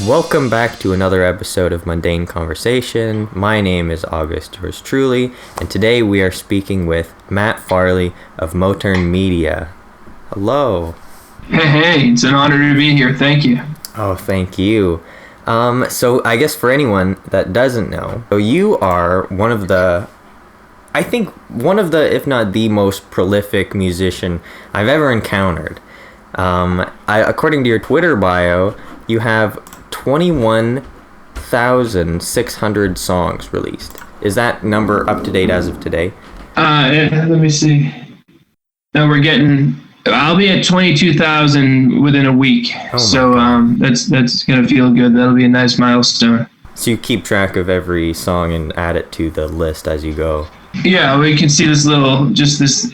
Welcome back to another episode of Mundane Conversation. My name is August, yours truly, and today we are speaking with Matt Farley of Motern Media. Hello. Hey, it's an honor to be here. Thank you. Oh, thank you. So I guess for anyone that doesn't know, so you are one of the, if not the most prolific musician I've ever encountered. According to your Twitter bio, you have 21,600 songs released. Is that number up to date as of today? Let me see. No, I'll be at 22,000 within a week. That's gonna feel good. That'll be a nice milestone. So you keep track of every song and add it to the list as you go. Yeah, we can see this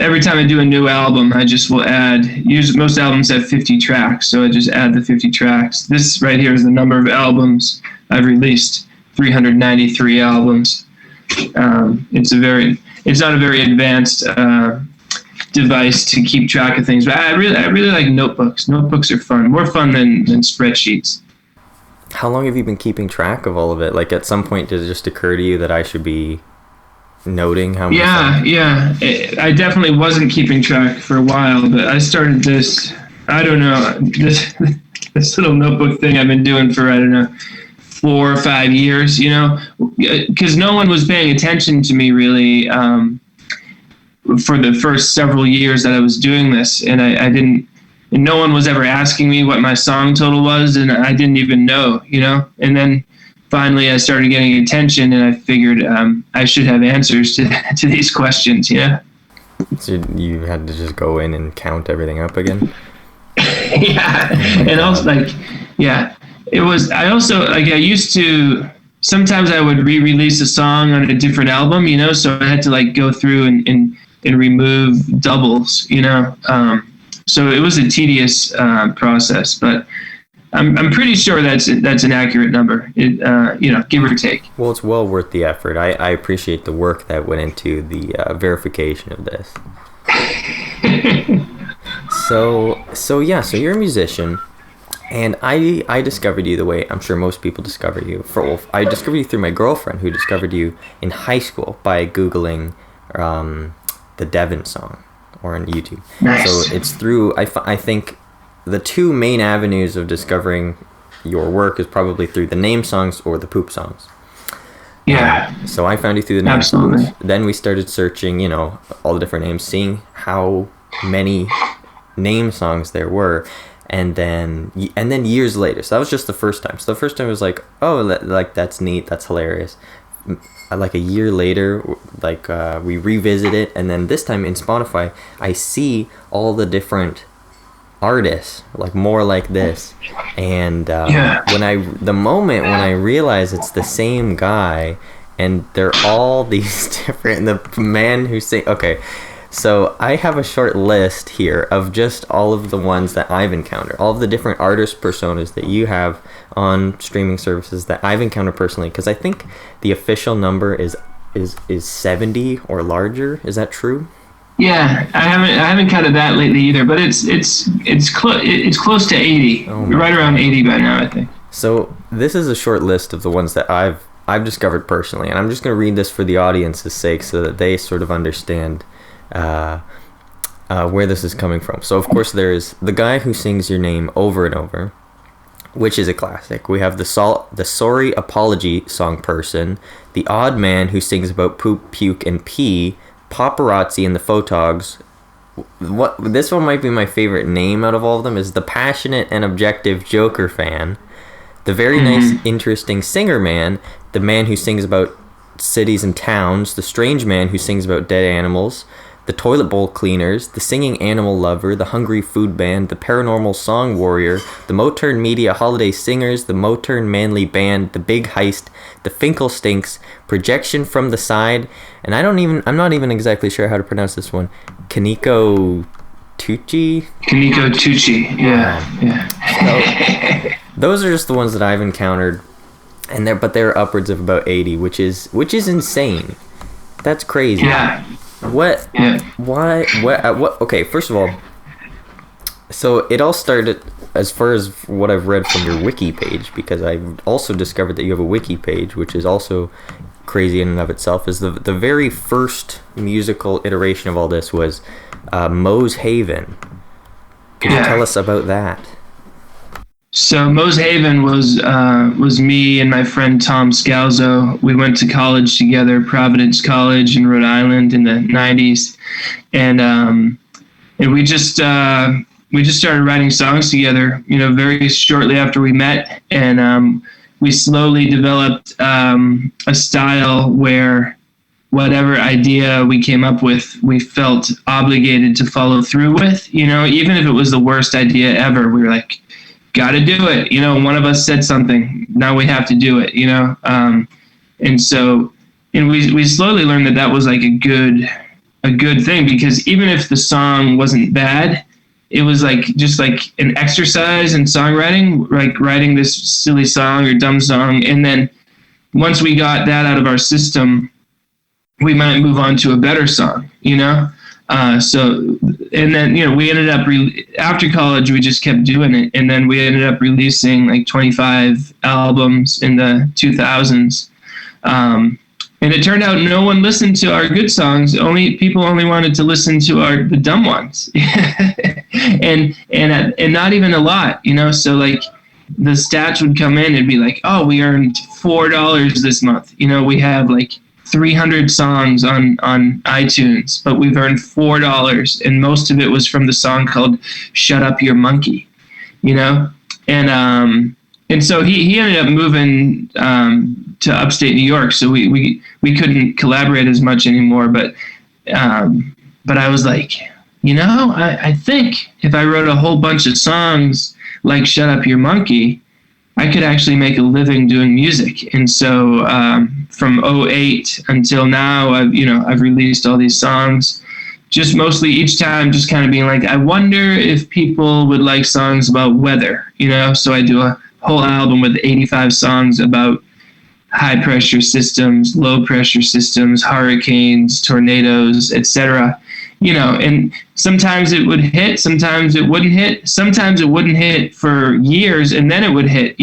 every time I do a new album, I just will add, usually most albums have 50 tracks, so I just add the 50 tracks. This right here is the number of albums I've released, 393 albums. It's not a very advanced device to keep track of things, but I really like notebooks. Notebooks are fun, more fun than spreadsheets. How long have you been keeping track of all of it? Like at some point did it just occur to you that I should be noting how much? Yeah. I definitely wasn't keeping track for a while, but I started this, this little notebook thing I've been doing for, 4 or 5 years, because no one was paying attention to me really for the first several years that I was doing this, and and no one was ever asking me what my song total was, and I didn't even know, and then finally I started getting attention, and I figured I should have answers to these questions. So you had to just go in and count everything up again? Yeah. And also I used to, sometimes I would re-release a song on a different album, so I had to go through and remove doubles, so it was a tedious process, but I'm pretty sure that's an accurate number, give or take. Well, it's well worth the effort. I appreciate the work that went into the verification of this. So you're a musician, and I discovered you the way I'm sure most people discover you. I discovered you through my girlfriend, who discovered you in high school by Googling the Devon song or on YouTube. Nice. So it's through, I think the two main avenues of discovering your work is probably through the name songs or the poop songs. Yeah. So I found you through the name songs. Then we started searching, all the different names, seeing how many name songs there were. And then years later, so that was just the first time. So the first time was like, oh, that's neat, that's hilarious. Like a year later, we revisit it, and then this time in Spotify, I see all the different artists, more like this, and the moment when I realize it's the same guy, and they're all these different, the man who sing. Okay, so I have a short list here of just all of the ones that I've encountered, all of the different artist personas that you have on streaming services that I've encountered personally, because I think the official number is 70 or larger. Is that true? Yeah, I haven't counted that lately either, but it's close to 80. We're right around 80 by now, I think. So this is a short list of the ones that I've discovered personally, and I'm just going to read this for the audience's sake so that they sort of understand where this is coming from. So of course there's the guy who sings your name over and over, which is a classic. We have the sorry apology song person, the odd man who sings about poop, puke, and pee, paparazzi and the photogs. This one might be my favorite name out of all of them, is the passionate and objective Joker fan, the very nice interesting singer man, the man who sings about cities and towns, the strange man who sings about dead animals, the toilet bowl cleaners, the singing animal lover, the hungry food band, the paranormal song warrior, the Motern Media holiday singers, the Motern manly band, the big heist, the Finkel-Stinks, projection from the side, and I'm not even exactly sure how to pronounce this one, Kaneko Tucci, yeah. So, those are just the ones that I've encountered, and they're upwards of about 80, which is insane. That's crazy. Yeah. What? Yeah. Why? What? Okay. First of all, so it all started. as far as what I've read from your wiki page, because I've also discovered that you have a wiki page, which is also crazy in and of itself, is the very first musical iteration of all this was Mose Haven. Can you tell us about that? So Mose Haven was me and my friend Tom Scalzo. We went to college together, Providence College in Rhode Island in the 90s, and we just started writing songs together, very shortly after we met, and we slowly developed a style where whatever idea we came up with, we felt obligated to follow through with, even if it was the worst idea ever. We were like, gotta do it. One of us said something, now we have to do it, and we slowly learned that was like a good thing, because even if the song wasn't bad, it was like just like an exercise in songwriting, like writing this silly song or dumb song. And then once we got that out of our system, we might move on to a better song, and then, we ended up, after college, we just kept doing it. And then we ended up releasing like 25 albums in the 2000s. And it turned out no one listened to our good songs. People only wanted to listen to the dumb ones, and not even a lot, So like the stats would come in, it'd be like, oh, we earned $4 this month. We have like 300 songs on iTunes, but we've earned $4, and most of it was from the song called "Shut Up Your Monkey," And so he ended up moving to upstate New York, so we couldn't collaborate as much anymore. But I was like, I think if I wrote a whole bunch of songs like "Shut Up Your Monkey," I could actually make a living doing music. And so from 2008 until now, I've released all these songs. Just mostly each time just kind of being like, I wonder if people would like songs about weather, So I do a whole album with 85 songs about high pressure systems, low pressure systems, hurricanes, tornadoes, etc. And sometimes it would hit, sometimes it wouldn't hit, sometimes it wouldn't hit for years and then it would hit,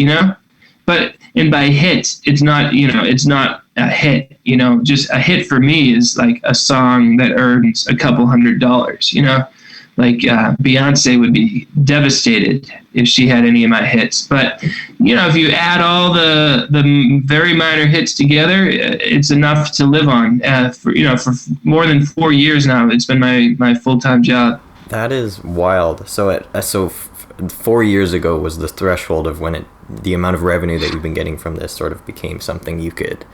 and by hit, it's not a hit, just a hit for me is like a song that earns a couple $100, like Beyonce would be devastated if she had any of my hits. But, if you add all the very minor hits together, it's enough to live on. For more than 4 years now, it's been my full-time job. That is wild. So 4 years ago was the threshold of when the amount of revenue that you've been getting from this sort of became something you could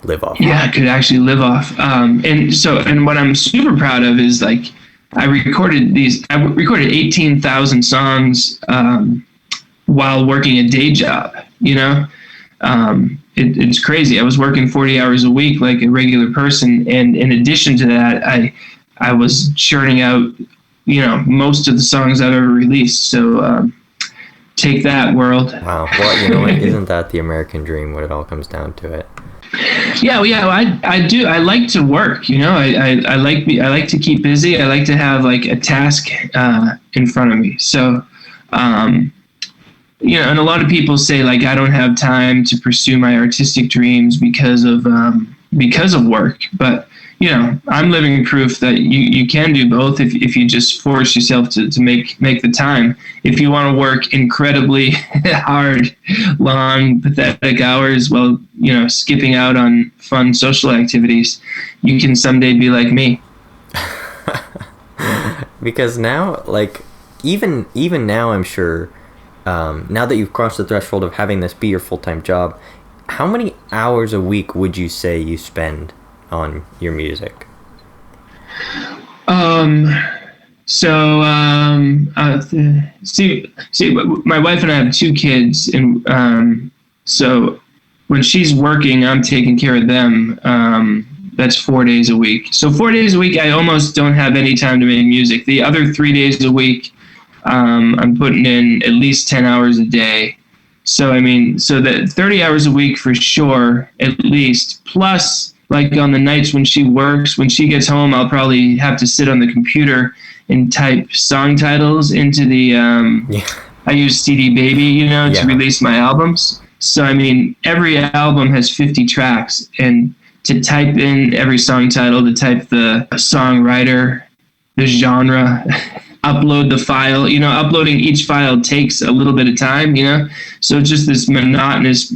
live off. Yeah, I could actually live off. And what I'm super proud of is like, I recorded 18,000 songs while working a day job, It's crazy. I was working 40 hours a week like a regular person, and in addition to that, I was churning out, most of the songs I've ever released. So take that, world. Wow. Well, isn't that the American dream when it all comes down to it? Yeah, I do. I like to work, I like to keep busy. I like to have like a task in front of me. So, and a lot of people say like I don't have time to pursue my artistic dreams because of work. But I'm living proof that you can do both if you just force yourself to make the time. If you want to work incredibly hard, long, pathetic hours while, skipping out on fun social activities, you can someday be like me. Because now, like, even now, I'm sure, now that you've crossed the threshold of having this be your full-time job, how many hours a week would you say you spend on your music? See, my wife and I have 2 kids, and so when she's working, I'm taking care of them. That's 4 days a week. So 4 days a week, I almost don't have any time to make music. The other 3 days a week, I'm putting in at least 10 hours a day. So that 30 hours a week for sure, at least, plus like on the nights when she works, when she gets home, I'll probably have to sit on the computer and type song titles into the I use CD Baby, Yeah. to release my albums. So, I mean, every album has 50 tracks, and to type in every song title, to type the songwriter, the genre, upload the file, uploading each file takes a little bit of time, so it's just this monotonous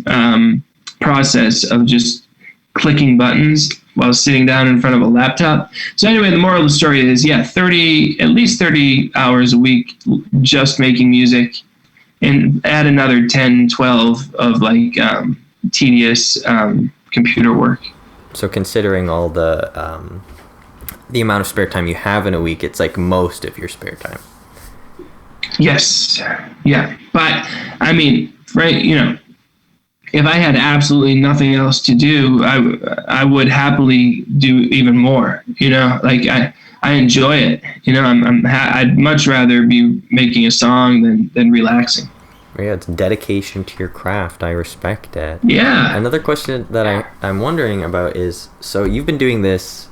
process of just clicking buttons while sitting down in front of a laptop. So anyway, the moral of the story is, at least 30 hours a week just making music, and add another 10, 12 of like tedious computer work. So considering all the amount of spare time you have in a week, it's like most of your spare time. Yes. Yeah. But I mean, right, if I had absolutely nothing else to do, I would happily do even more, like I enjoy it. I'd much rather be making a song than relaxing. Yeah, it's dedication to your craft. I respect that. Yeah. Another question that I'm wondering about is, so you've been doing this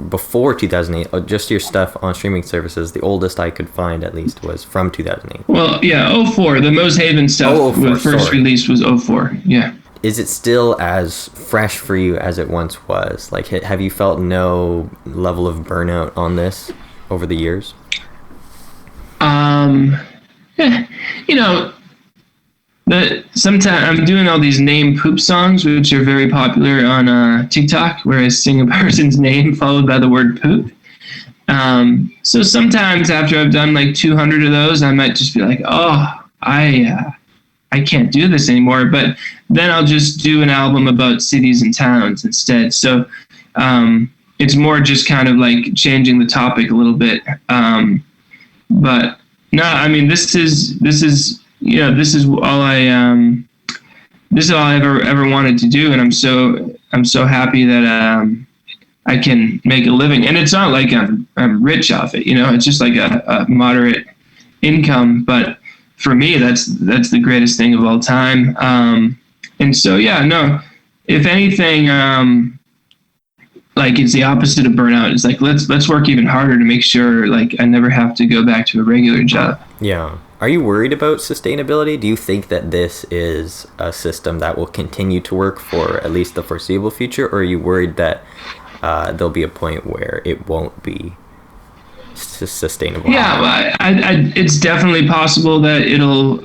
before 2008, just your stuff on streaming services. The oldest I could find, at least, was from 2008. Well, yeah, 04. The Mose Haven stuff, first release was 04. Yeah. Is it still as fresh for you as it once was? Like, have you felt no level of burnout on this over the years? Sometimes I'm doing all these name poop songs, which are very popular on TikTok, where I sing a person's name followed by the word poop. So sometimes after I've done like 200 of those, I might just be like, oh, I can't do this anymore. But then I'll just do an album about cities and towns instead. So it's more just kind of like changing the topic a little bit. But no, I mean, this is all I ever wanted to do, and I'm so happy that I can make a living. And it's not like I'm rich off it, it's just like a moderate income. But for me, that's the greatest thing of all time. And so, if anything, like it's the opposite of burnout. It's like, let's work even harder to make sure like I never have to go back to a regular job. Yeah. Are you worried about sustainability? Do you think that this is a system that will continue to work for at least the foreseeable future? Or are you worried that there'll be a point where it won't be sustainable? Yeah, well, it's definitely possible that it'll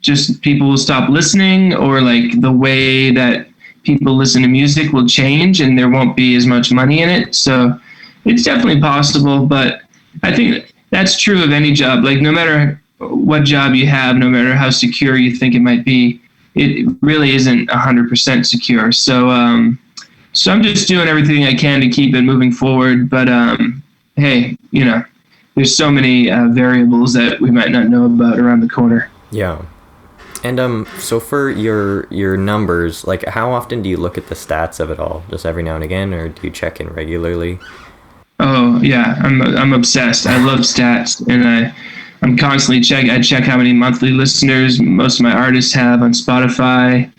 just people will stop listening, or like the way that people listen to music will change and there won't be as much money in it. So it's definitely possible, but I think that's true of any job. Like no matter what job you have, no matter how secure you think it might be, it really isn't 100% secure. So I'm just doing everything I can to keep it moving forward. But hey, there's so many variables that we might not know about around the corner. Yeah. And so for your numbers, like how often do you look at the stats of it all? Just every now and again, or do you check in regularly? Oh yeah, I'm obsessed. I love stats, and I'm constantly I check how many monthly listeners most of my artists have on Spotify,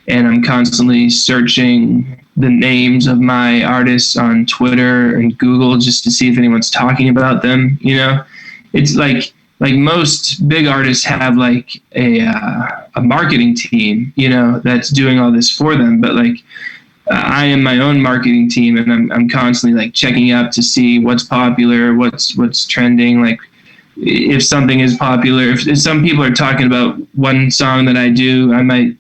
and I'm constantly searching the names of my artists on Twitter and Google just to see if anyone's talking about them. It's like most big artists have like a marketing team, that's doing all this for them. But like I am my own marketing team, and I'm constantly like checking up to see what's popular, what's trending. Like if something is popular, if some people are talking about one song that I do, I might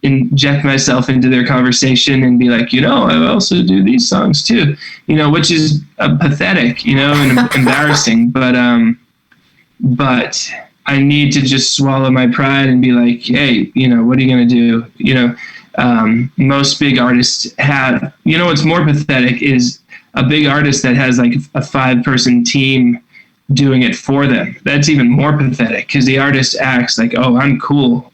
inject myself into their conversation and be like, I also do these songs too, which is pathetic, and embarrassing. But I need to just swallow my pride and be like, hey, what are you going to do? Most big artists have, what's more pathetic is a big artist that has like a 5-person team doing it for them. That's even more pathetic because the artist acts like, oh, I'm cool.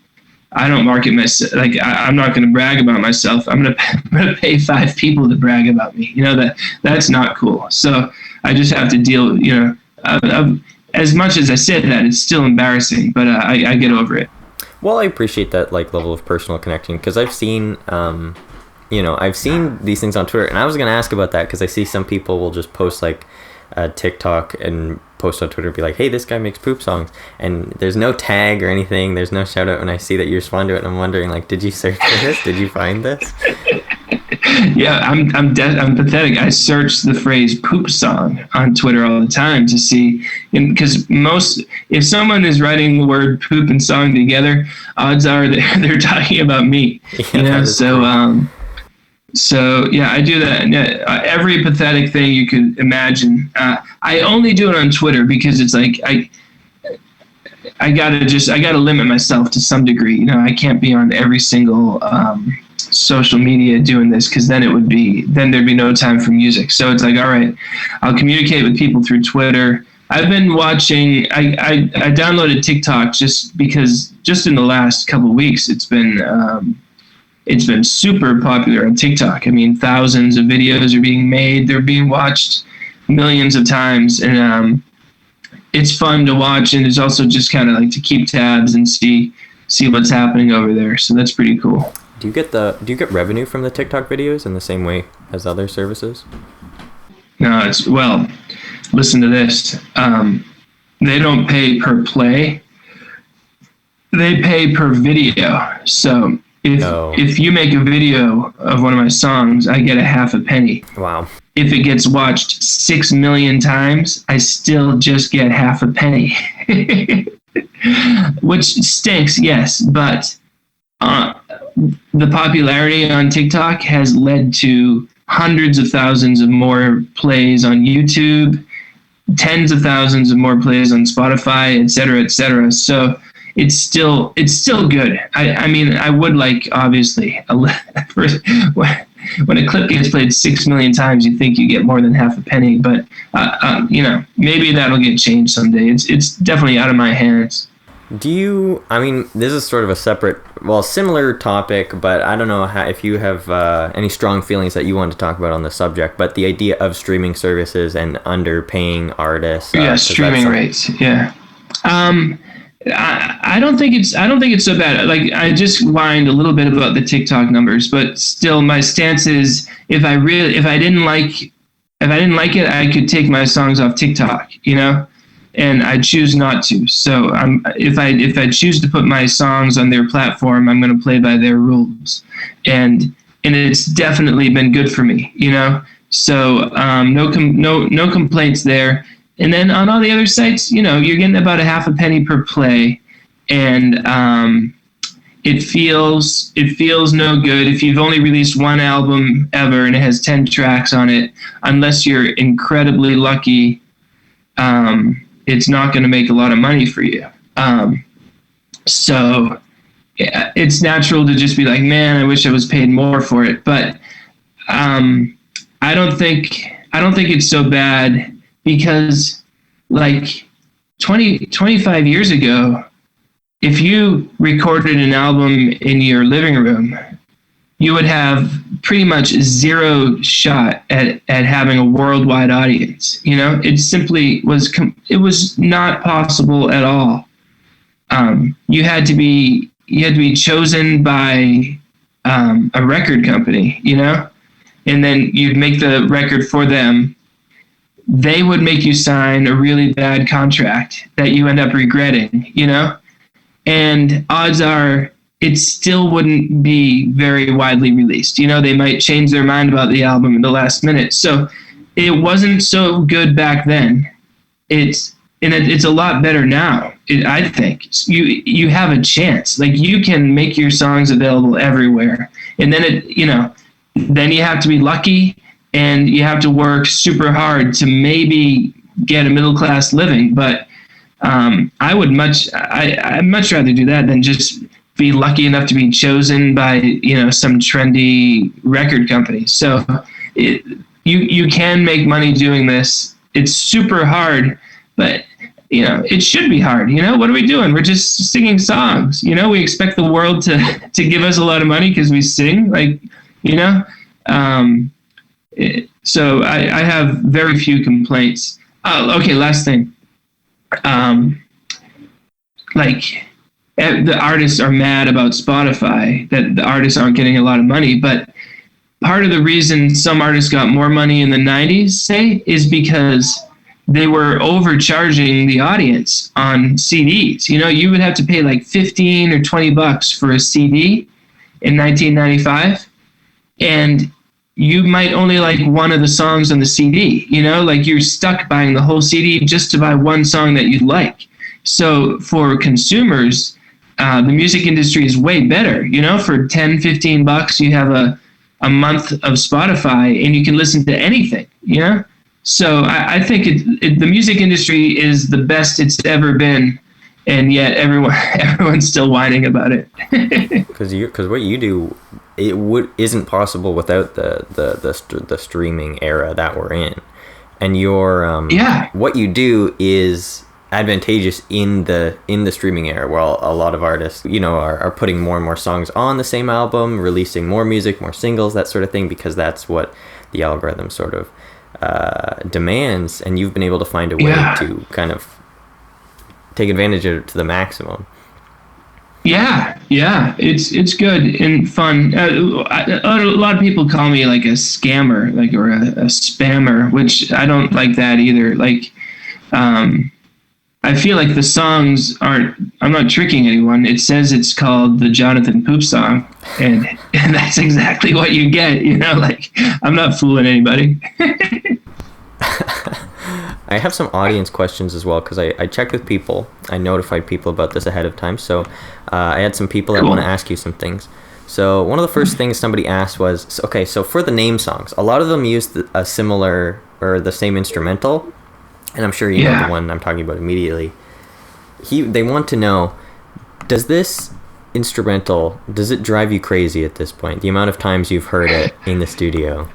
I don't market myself. Like I'm not going to brag about myself. I'm going to pay 5 people to brag about me. That's not cool. So I just have to deal, as much as I said that, it's still embarrassing, but I get over it. Well, I appreciate that like level of personal connection, because I've seen, I've seen these things on Twitter, and I was going to ask about that because I see some people will just post like TikTok and post on Twitter, be like, hey, this guy makes poop songs, and there's no tag or anything, there's no shout out, and I see that you respond to it, and I'm wondering, like, did you search for this? Did you find this? Yeah, I'm pathetic. I search the phrase "poop song" on Twitter all the time to see, because if someone is writing the word "poop" and "song" together, odds are they're talking about me. Yeah, So yeah, I do that. Every pathetic thing you could imagine. I only do it on Twitter because it's like I gotta limit myself to some degree. I can't be on every single social media doing this, because then there'd be no time for music. So it's like, all right, I'll communicate with people through Twitter. I've been watching. I downloaded TikTok just because in the last couple of weeks it's been super popular on TikTok. I mean, thousands of videos are being made. They're being watched millions of times, and it's fun to watch. And it's also just kind of like to keep tabs and see what's happening over there. So that's pretty cool. Do you get revenue from the TikTok videos in the same way as other services? No, listen to this. They don't pay per play. They pay per video. So if you make a video of one of my songs, I get a half a penny. Wow. If it gets watched 6 million times, I still just get half a penny. Which stinks, yes, but the popularity on TikTok has led to hundreds of thousands of more plays on YouTube, tens of thousands of more plays on Spotify, et cetera, et cetera. So it's still good. I mean, I would like, obviously, when a clip gets played 6 million times, you think you get more than half a penny, but maybe that'll get changed someday. It's definitely out of my hands. This is sort of a similar topic, but I don't know if you have any strong feelings that you want to talk about on the subject, but the idea of streaming services and underpaying artists. Streaming rates. Yeah. I don't think it's so bad. Like, I just whined a little bit about the TikTok numbers, but still my stance is, if I didn't like it, I could take my songs off TikTok, and I choose not to. So if I choose to put my songs on their platform, I'm going to play by their rules, and it's definitely been good for me, So no complaints there. And then on all the other sites, you're getting about a half a penny per play, and it feels no good if you've only released one album ever and it has 10 tracks on it. Unless you're incredibly lucky, it's not going to make a lot of money for you. So it's natural to just be like, man, I wish I was paid more for it. But I don't think it's so bad. Because, like, 25 years ago, if you recorded an album in your living room, you would have pretty much zero shot at having a worldwide audience. It simply was not possible at all. You had to be chosen by a record company, and then you'd make the record for them. They would make you sign a really bad contract that you end up regretting, and odds are it still wouldn't be very widely released. They might change their mind about the album in the last minute. So it wasn't so good back then. It's a lot better now. I think you have a chance. Like, you can make your songs available everywhere, and then then you have to be lucky. And you have to work super hard to maybe get a middle-class living. But I'd much rather do that than just be lucky enough to be chosen by, some trendy record company. So you can make money doing this. It's super hard, but, it should be hard. What are we doing? We're just singing songs. We expect the world to give us a lot of money because we sing, so I have very few complaints. Okay, last thing. The artists are mad about Spotify, that the artists aren't getting a lot of money, but part of the reason some artists got more money in the 90s, say, is because they were overcharging the audience on CDs. You know, you would have to pay like 15 or $20 for a CD in 1995, and you might only like one of the songs on the CD. You know, like you're stuck buying the whole CD just to buy one song that you like. So for consumers, the music industry is way better. You know, for $10-15, you have a month of Spotify and you can listen to anything, you know? So I think the music industry is the best it's ever been, and yet everyone's still whining about it. Because what you do, isn't possible without the streaming era that we're in, and your what you do is advantageous in the streaming era, where a lot of artists, you know, are putting more and more songs on the same album, releasing more music, more singles, that sort of thing, because that's what the algorithm sort of demands, and you've been able to find a way to kind of take advantage of it to the maximum. Yeah, it's good and fun. A lot of people call me like a scammer, like, or a spammer, which I don't like that either. Like, I feel like the songs aren't, I'm not tricking anyone. It says it's called the Jonathan Poop song, and that's exactly what you get, you know, like, I'm not fooling anybody. I have some audience questions as well, because I checked with people. I notified people about this ahead of time, so I had some people that want to ask you some things. So one of the first things somebody asked was, okay, so for the name songs, a lot of them use a similar or the same instrumental, and I'm sure you know the one I'm talking about immediately. They want to know, does this instrumental, does it drive you crazy at this point? The amount of times you've heard it in the studio.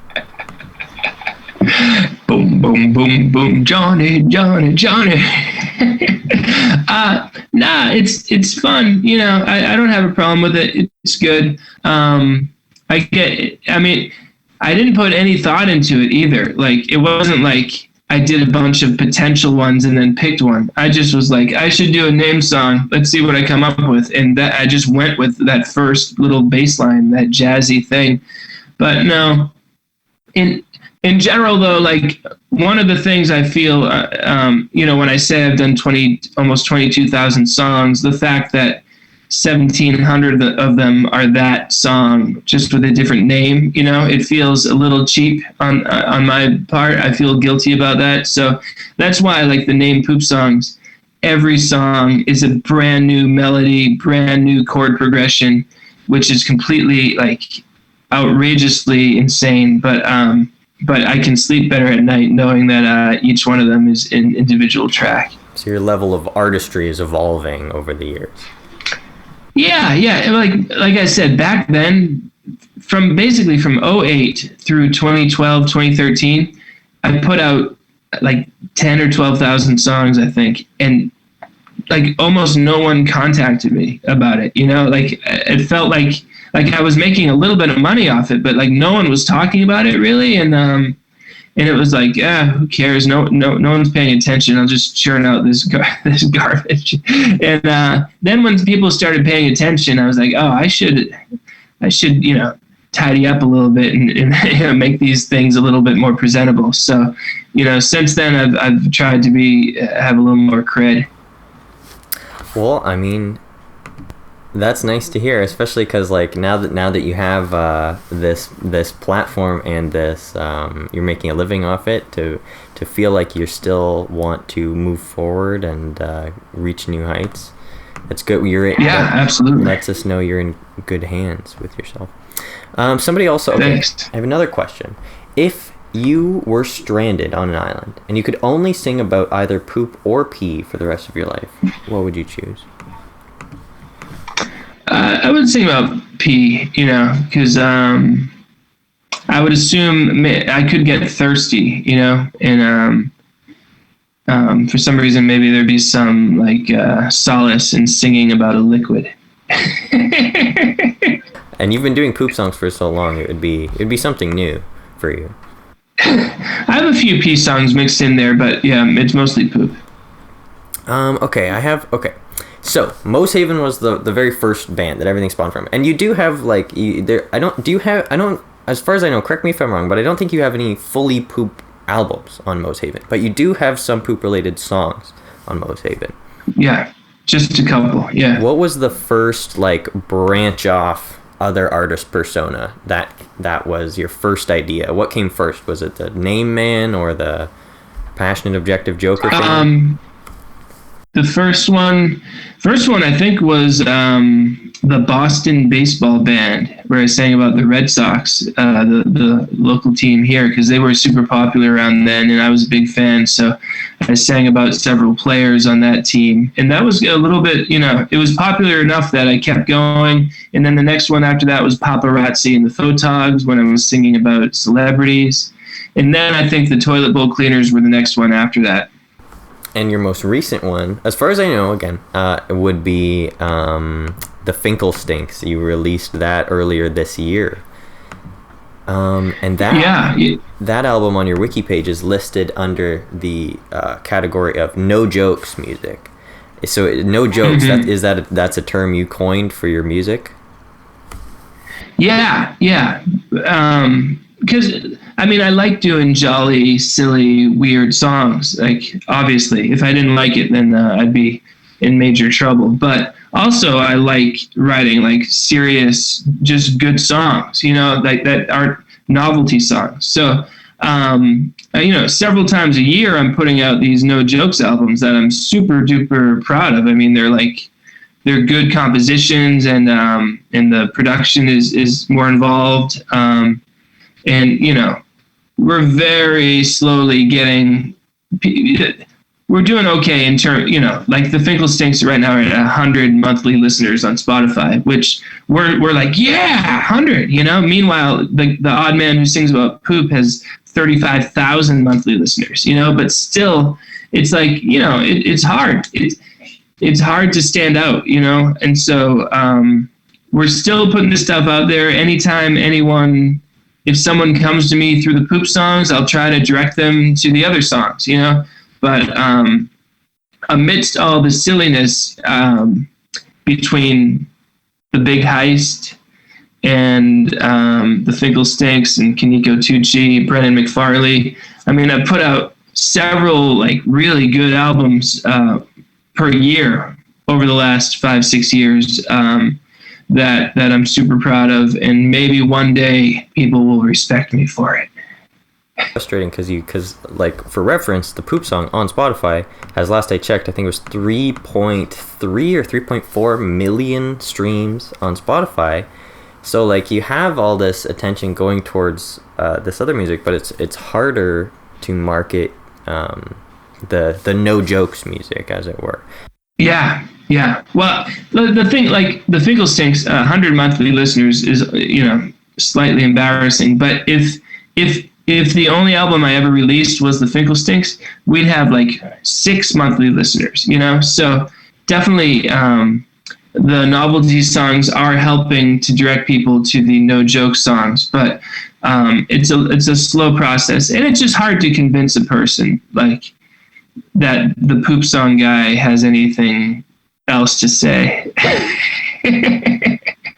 Boom, boom, boom, boom, Johnny, Johnny, Johnny. Nah, it's fun. You know, I don't have a problem with it. It's good. I didn't put any thought into it either. Like, it wasn't like I did a bunch of potential ones and then picked one. I just was like, I should do a name song. Let's see what I come up with. And that I just went with that first little bass line, that jazzy thing. But no, in general, though, like, one of the things I feel, you know, when I say I've done almost 22,000 songs, the fact that 1,700 of them are that song, just with a different name, you know, it feels a little cheap on my part. I feel guilty about that. So that's why I like the name Poop songs. Every song is a brand new melody, brand new chord progression, which is completely, like, outrageously insane. But I can sleep better at night knowing that each one of them is an individual track. So your level of artistry is evolving over the years. Yeah. Like I said, back then, from 2008 through 2012, 2013, I put out like 10 or 12,000 songs, I think. And like almost no one contacted me about it. You know, like it felt like I was making a little bit of money off it, but like no one was talking about it really. And it was like, who cares? No one's paying attention. I'll just churn out this garbage. And then when people started paying attention, I was like, oh, I should, you know, tidy up a little bit and you know, make these things a little bit more presentable. So, you know, since then I've tried to have a little more cred. Well, I mean, that's nice to hear, especially because like now that you have this platform and this you're making a living off it, to feel like you still want to move forward and reach new heights. It's good. Absolutely. Lets us know you're in good hands with yourself. Somebody also. Thanks. I have another question. If you were stranded on an island and you could only sing about either poop or pee for the rest of your life, what would you choose? I would sing about pee, you know, because I would assume I could get thirsty, you know, and for some reason maybe there'd be some like solace in singing about a liquid. And you've been doing poop songs for so long, it'd be something new for you. I have a few pee songs mixed in there, but yeah, it's mostly poop. Okay. So, Mose Haven was the very first band that everything spawned from. And you do have, like, as far as I know, correct me if I'm wrong, but I don't think you have any fully poop albums on Mose Haven, but you do have some poop-related songs on Mose Haven. Yeah, just a couple, yeah. What was the first, like, branch off other artist persona that was your first idea? What came first? Was it the Name Man or the Passionate Objective Joker fan? The first one I think was the Boston baseball band, where I sang about the Red Sox, the local team here, because they were super popular around then, and I was a big fan. So I sang about several players on that team, and that was a little bit, it was popular enough that I kept going. And then the next one after that was Paparazzi and the Photogs, when I was singing about celebrities. And then I think the Toilet Bowl Cleaners were the next one after that. And your most recent one, as far as I know, again, would be the Finkerstinks. You released that earlier this year. And that album on your wiki page is listed under the category of no jokes music. So no jokes, Mm-hmm. That's a term you coined for your music? Yeah. Because I like doing jolly, silly, weird songs. Like, obviously, if I didn't like it, then I'd be in major trouble. But also, I like writing like serious, just good songs, like that aren't novelty songs. So, several times a year, I'm putting out these no jokes albums that I'm super duper proud of. They're good compositions, and the production is more involved. And we're very slowly we're doing okay in terms, like the Finkerstinks right now are at 100 monthly listeners on Spotify, which we're like, 100, Meanwhile, the odd man who sings about poop has 35,000 monthly listeners, but still, it's like, it's hard. It's hard to stand out, and so we're still putting this stuff out there. Anytime if someone comes to me through the poop songs, I'll try to direct them to the other songs, But amidst all the silliness between the Big Heist and the Finkerstinks and Kaneko Tucci, Brendan McFarley, I put out several like really good albums per year over the last 5-6 years. That I'm super proud of, and maybe one day people will respect me for it. Frustrating because like for reference, the poop song on Spotify has, last I checked, I think it was 3.3 or 3.4 million streams on Spotify. So like you have all this attention going towards this other music, but it's harder to market the no jokes music, as it were. Yeah. Well, the thing, like the Finkerstinks, 100 monthly listeners is, slightly embarrassing. But if the only album I ever released was the Finkerstinks, we'd have like 6 monthly listeners, So definitely the novelty songs are helping to direct people to the no joke songs. But it's a slow process, and it's just hard to convince a person like that the poop song guy has anything else to say.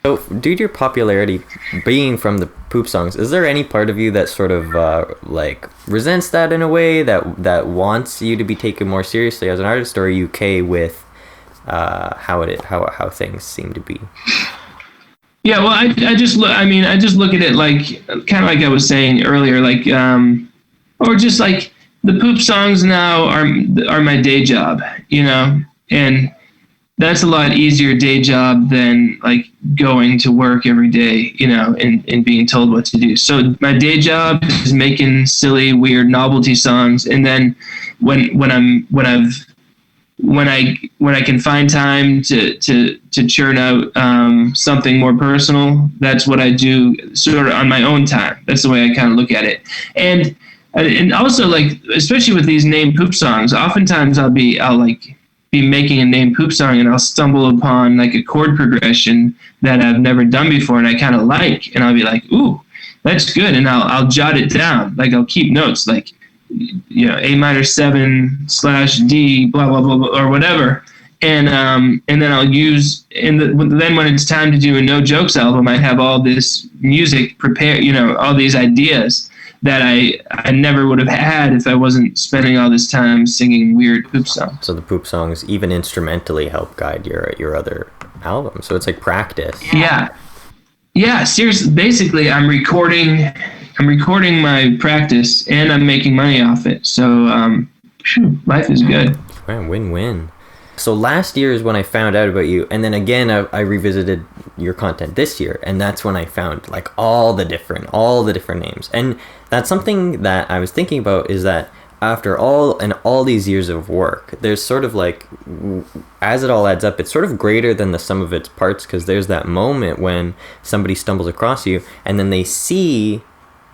So, due to your popularity being from the poop songs, is there any part of you that sort of like resents that in a way, that wants you to be taken more seriously as an artist, or are you okay with how things seem to be? Yeah, well, I just look at it like kind of like I was saying earlier, like or just like the poop songs now are my day job, and that's a lot easier day job than like going to work every day, and being told what to do. So my day job is making silly, weird novelty songs, and then when I can find time to churn out something more personal, that's what I do sort of on my own time. That's the way I kind of look at it. And also, like, especially with these name poop songs, oftentimes I'll be making a name poop song, and I'll stumble upon like a chord progression that I've never done before, and I kind of like, and I'll be like, ooh, that's good, and I'll jot it down. Like, I'll keep notes, like, A minor 7/D, blah blah blah, or whatever, and then I'll use, then when it's time to do a no jokes album, I have all this music prepared, all these ideas that I never would have had if I wasn't spending all this time singing weird poop songs. So the poop songs even instrumentally help guide your other albums. So it's like practice. Yeah, seriously. Basically, I'm recording my practice, and I'm making money off it. So, life is good. Man, win-win. So last year is when I found out about you, and then again I revisited your content this year, and that's when I found like all the different names. And that's something that I was thinking about, is that after all these years of work, there's sort of like, as it all adds up, it's sort of greater than the sum of its parts, because there's that moment when somebody stumbles across you and then they see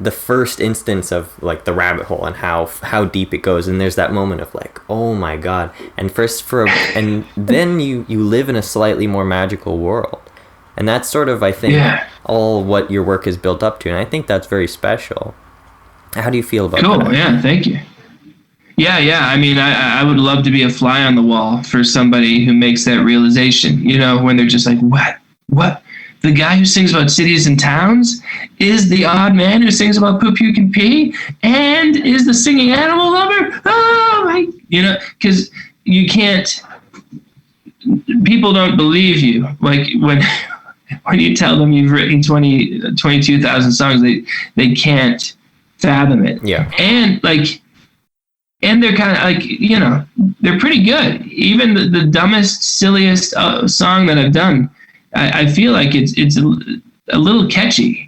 the first instance of like the rabbit hole and how deep it goes, and there's that moment of like, oh my god, and and then you live in a slightly more magical world, and that's sort of, I think, all what your work is built up to, and I think that's very special. How do you feel about that? Cool. Yeah, thank you. Yeah. I mean, I would love to be a fly on the wall for somebody who makes that realization, when they're just like, what? The guy who sings about cities and towns is the odd man who sings about poop, puke, and pee, and is the singing animal lover? Oh, because you can't, people don't believe you. Like when you tell them you've written 22,000 songs, they can't fathom it. Yeah. And they're kind of like, they're pretty good. Even the dumbest, silliest song that I've done, I feel like it's a little catchy,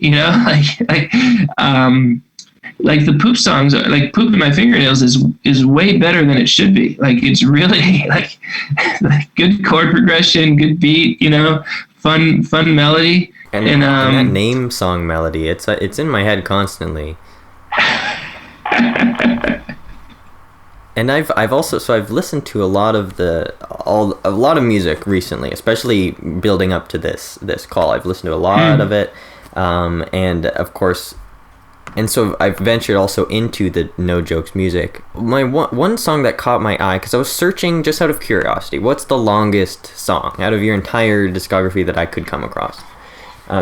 like the poop songs, like Poop in My Fingernails is way better than it should be. Like, it's really like good chord progression, good beat, fun melody. And that name song melody, it's in my head constantly. And I've also listened to a lot of music recently, especially building up to this call. I've listened to a lot of it, and of course, and so I've ventured also into the No Jokes music. My one song that caught my eye, because I was searching just out of curiosity, what's the longest song out of your entire discography that I could come across?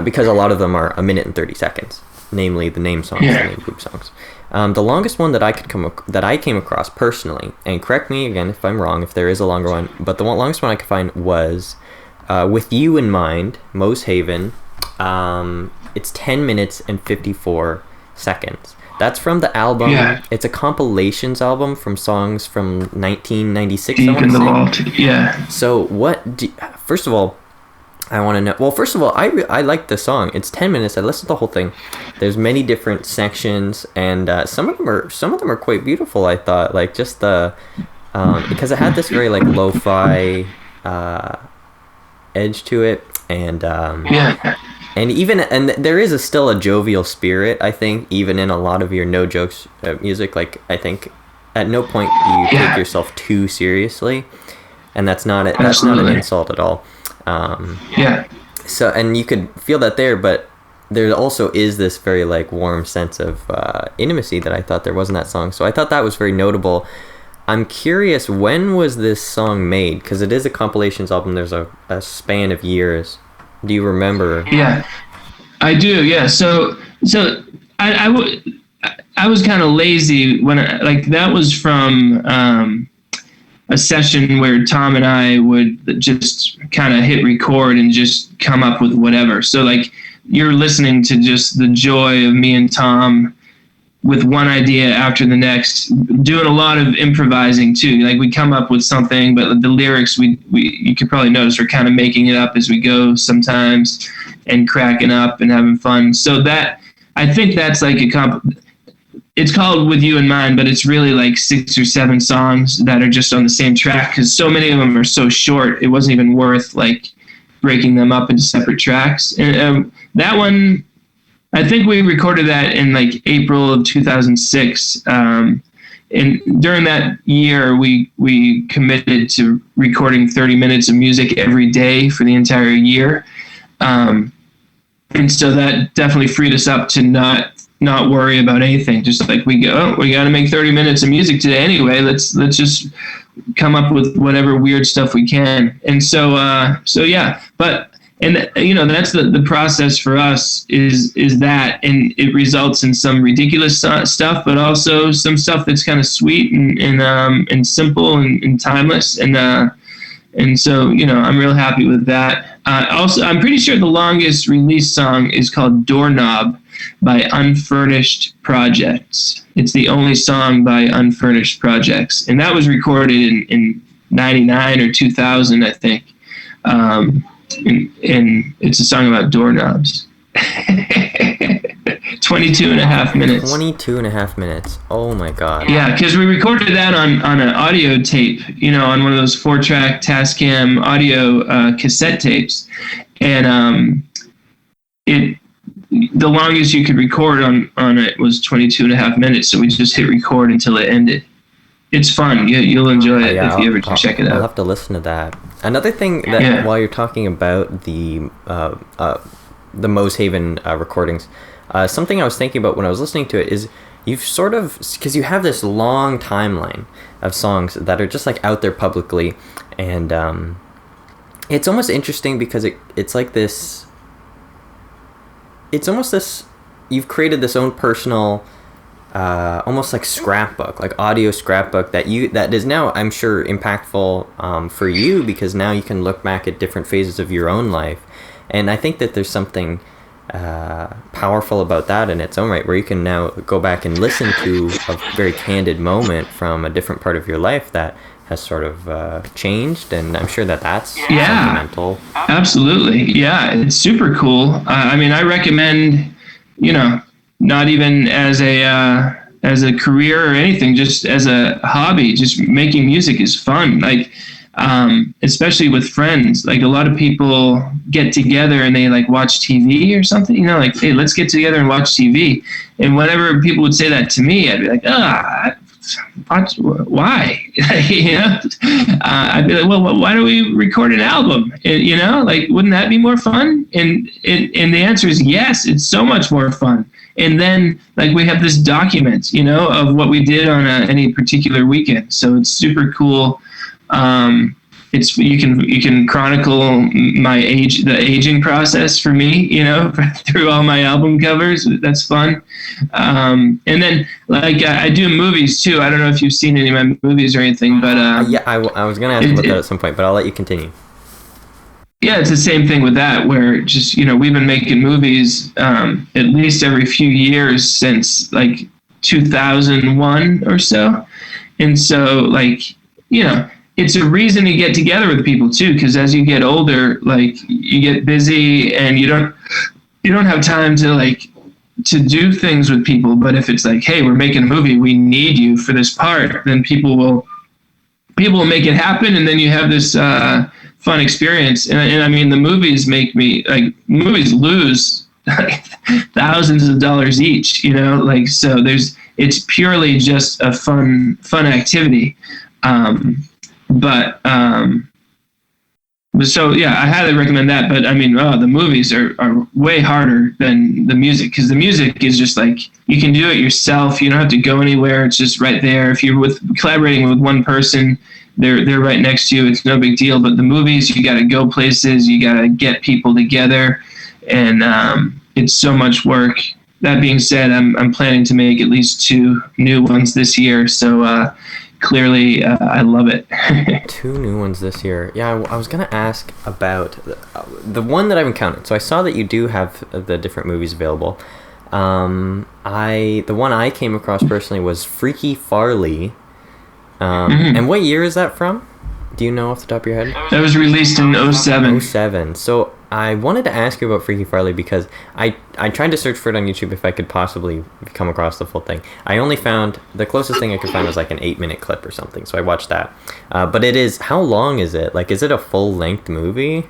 Because a lot of them are 1 minute and 30 seconds, namely the name songs, the name poop songs. The longest one that I came across personally, and correct me again if I'm wrong, if there is a longer one, but the longest one I could find was With You in Mind, Mose Haven. It's 10 minutes and 54 seconds. That's from the album. Yeah. It's a compilations album from songs from 1996. Deep in the vault. Yeah. So first of all, I want to know. Well, first of all, I like the song. It's 10 minutes. I listened to the whole thing. There's many different sections, and some of them are quite beautiful. I thought, like, just the because it had this very like lo-fi edge to it, and and there is still a jovial spirit, I think, even in a lot of your No Jokes music. Like, I think at no point do you take yourself too seriously, and that's not an insult at all. So, and you could feel that there, but there also is this very like warm sense of intimacy that I thought there was in that song. So I thought that was very notable. I'm curious, when was this song made? Because it is a compilations album. There's a span of years. Do you remember? Yeah, I do. Yeah. So I was kind of lazy when that was from a session where Tom and I would just kind of hit record and just come up with whatever. So like, you're listening to just the joy of me and Tom with one idea after the next, doing a lot of improvising too. Like, we come up with something, but the lyrics, you could probably notice we're kind of making it up as we go sometimes, and cracking up and having fun. So that, I think that's like it's called With You in Mind, but it's really like 6 or 7 songs that are just on the same track, because so many of them are so short, it wasn't even worth like breaking them up into separate tracks. And that one, I think we recorded that in like April of 2006. And during that year, we committed to recording 30 minutes of music every day for the entire year. And so that definitely freed us up to not worry about anything. Just like, we got to make 30 minutes of music today anyway. Let's just come up with whatever weird stuff we can. And so yeah, but And that's the process for us is that, and it results in some ridiculous stuff, but also some stuff that's kind of sweet and simple and timeless. And so, I'm real happy with that. Also, I'm pretty sure the longest released song is called Doorknob by Unfurnished Projects. It's the only song by Unfurnished Projects. And that was recorded in 99 or 2000, I think. And it's a song about doorknobs. 22 and a half minutes. 22 and a half minutes. Oh my God. Yeah, because we recorded that on an audio tape, on one of those 4-track Tascam audio cassette tapes. And the longest you could record on it was 22 and a half minutes. So we just hit record until it ended. It's fun. You'll enjoy it if you ever check it out. I'll have to listen to that. Another thing that while you're talking about the Mose Haven recordings, something I was thinking about when I was listening to it is you've sort of, because you have this long timeline of songs that are just like out there publicly, and it's almost interesting because it's like this. It's almost this. You've created this own personal. Almost like scrapbook, like audio scrapbook that is now, I'm sure, impactful for you, because now you can look back at different phases of your own life, and I think that there's something powerful about that in its own right, where you can now go back and listen to a very candid moment from a different part of your life that has sort of changed, and I'm sure that's sentimental. Absolutely, yeah, it's super cool. I recommend, not even as a career or anything, just as a hobby. Just making music is fun. Like, especially with friends. Like, a lot of people get together and they like watch TV or something. Like, hey, let's get together and watch TV. And whenever people would say that to me, I'd be like, why? I'd be like, well, why don't we record an album? Like, wouldn't that be more fun? And the answer is yes. It's so much more fun. And then, like, we have this document, of what we did on any particular weekend. So it's super cool. You can chronicle the aging process for me, through all my album covers. That's fun. And then, like, I do movies too. I don't know if you've seen any of my movies or anything, but I was gonna ask about that at some point, but I'll let you continue. Yeah, it's the same thing with that, where just, we've been making movies at least every few years since like 2001 or so. And so, like, it's a reason to get together with people too, because as you get older, like, you get busy and you don't have time to do things with people. But if it's like, hey, we're making a movie, we need you for this part, then people will make it happen, and then you have this fun experience. And the movies make me, like, movies lose thousands of dollars each, so it's purely just a fun activity. So yeah, I highly recommend that. But the movies are way harder than the music, because the music is just like, you can do it yourself. You don't have to go anywhere. It's just right there. If you're collaborating with one person, they're right next to you. It's no big deal. But the movies, you got to go places. You got to get people together, and it's so much work. That being said, I'm planning to make at least 2 new ones this year. So clearly, I love it. 2 new ones this year. Yeah, I was gonna ask about the one that I've encountered. So I saw that you do have the different movies available. The one I came across personally was Freaky Farley. And what year is that from? Do you know off the top of your head? That was released in 07. 07. So I wanted to ask you about Freaky Farley because I tried to search for it on YouTube if I could possibly come across the full thing. I only found, the closest thing I could find was like an 8-minute clip or something. So I watched that. But how long is it? Like, is it a full-length movie?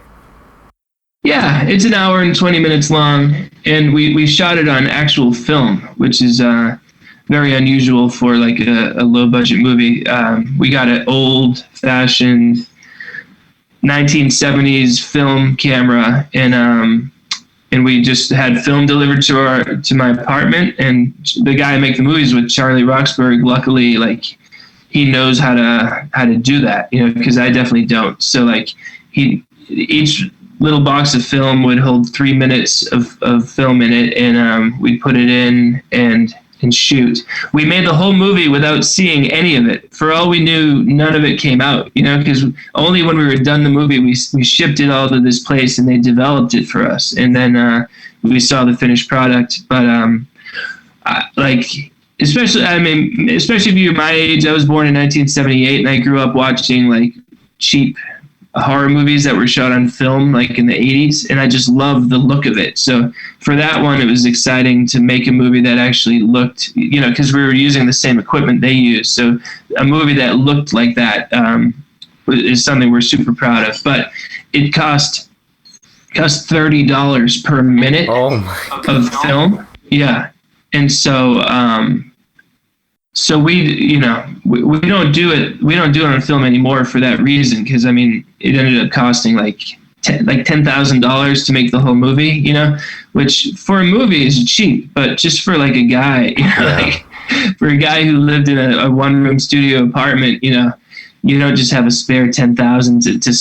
Yeah, it's an hour and 20 minutes long. And we shot it on actual film, which is very unusual for like a low-budget movie. We got an old-fashioned 1970s film camera, and we just had film delivered to my apartment. And the guy I make the movies with, Charlie Roxburgh, luckily, like, he knows how to do that, because I definitely don't. So like each little box of film would hold 3 minutes of film in it, and we'd put it in and shoot. We made the whole movie without seeing any of it. For all we knew, none of it came out, because only when we were done the movie, we shipped it all to this place and they developed it for us. And then we saw the finished product. But especially if you're my age, I was born in 1978 and I grew up watching like cheap horror movies that were shot on film like in the 80s, and I just loved the look of it. So for that one, it was exciting to make a movie that actually looked, because we were using the same equipment they used. So a movie that looked like that is something we're super proud of. But it cost $30 per minute of film. Yeah. And so so we don't do it. We don't do it on film anymore for that reason, because it ended up costing like $10,000 to make the whole movie. Which for a movie is cheap, but just for like a guy, for a guy who lived in a 1-room studio apartment, you don't just have a spare $10,000 to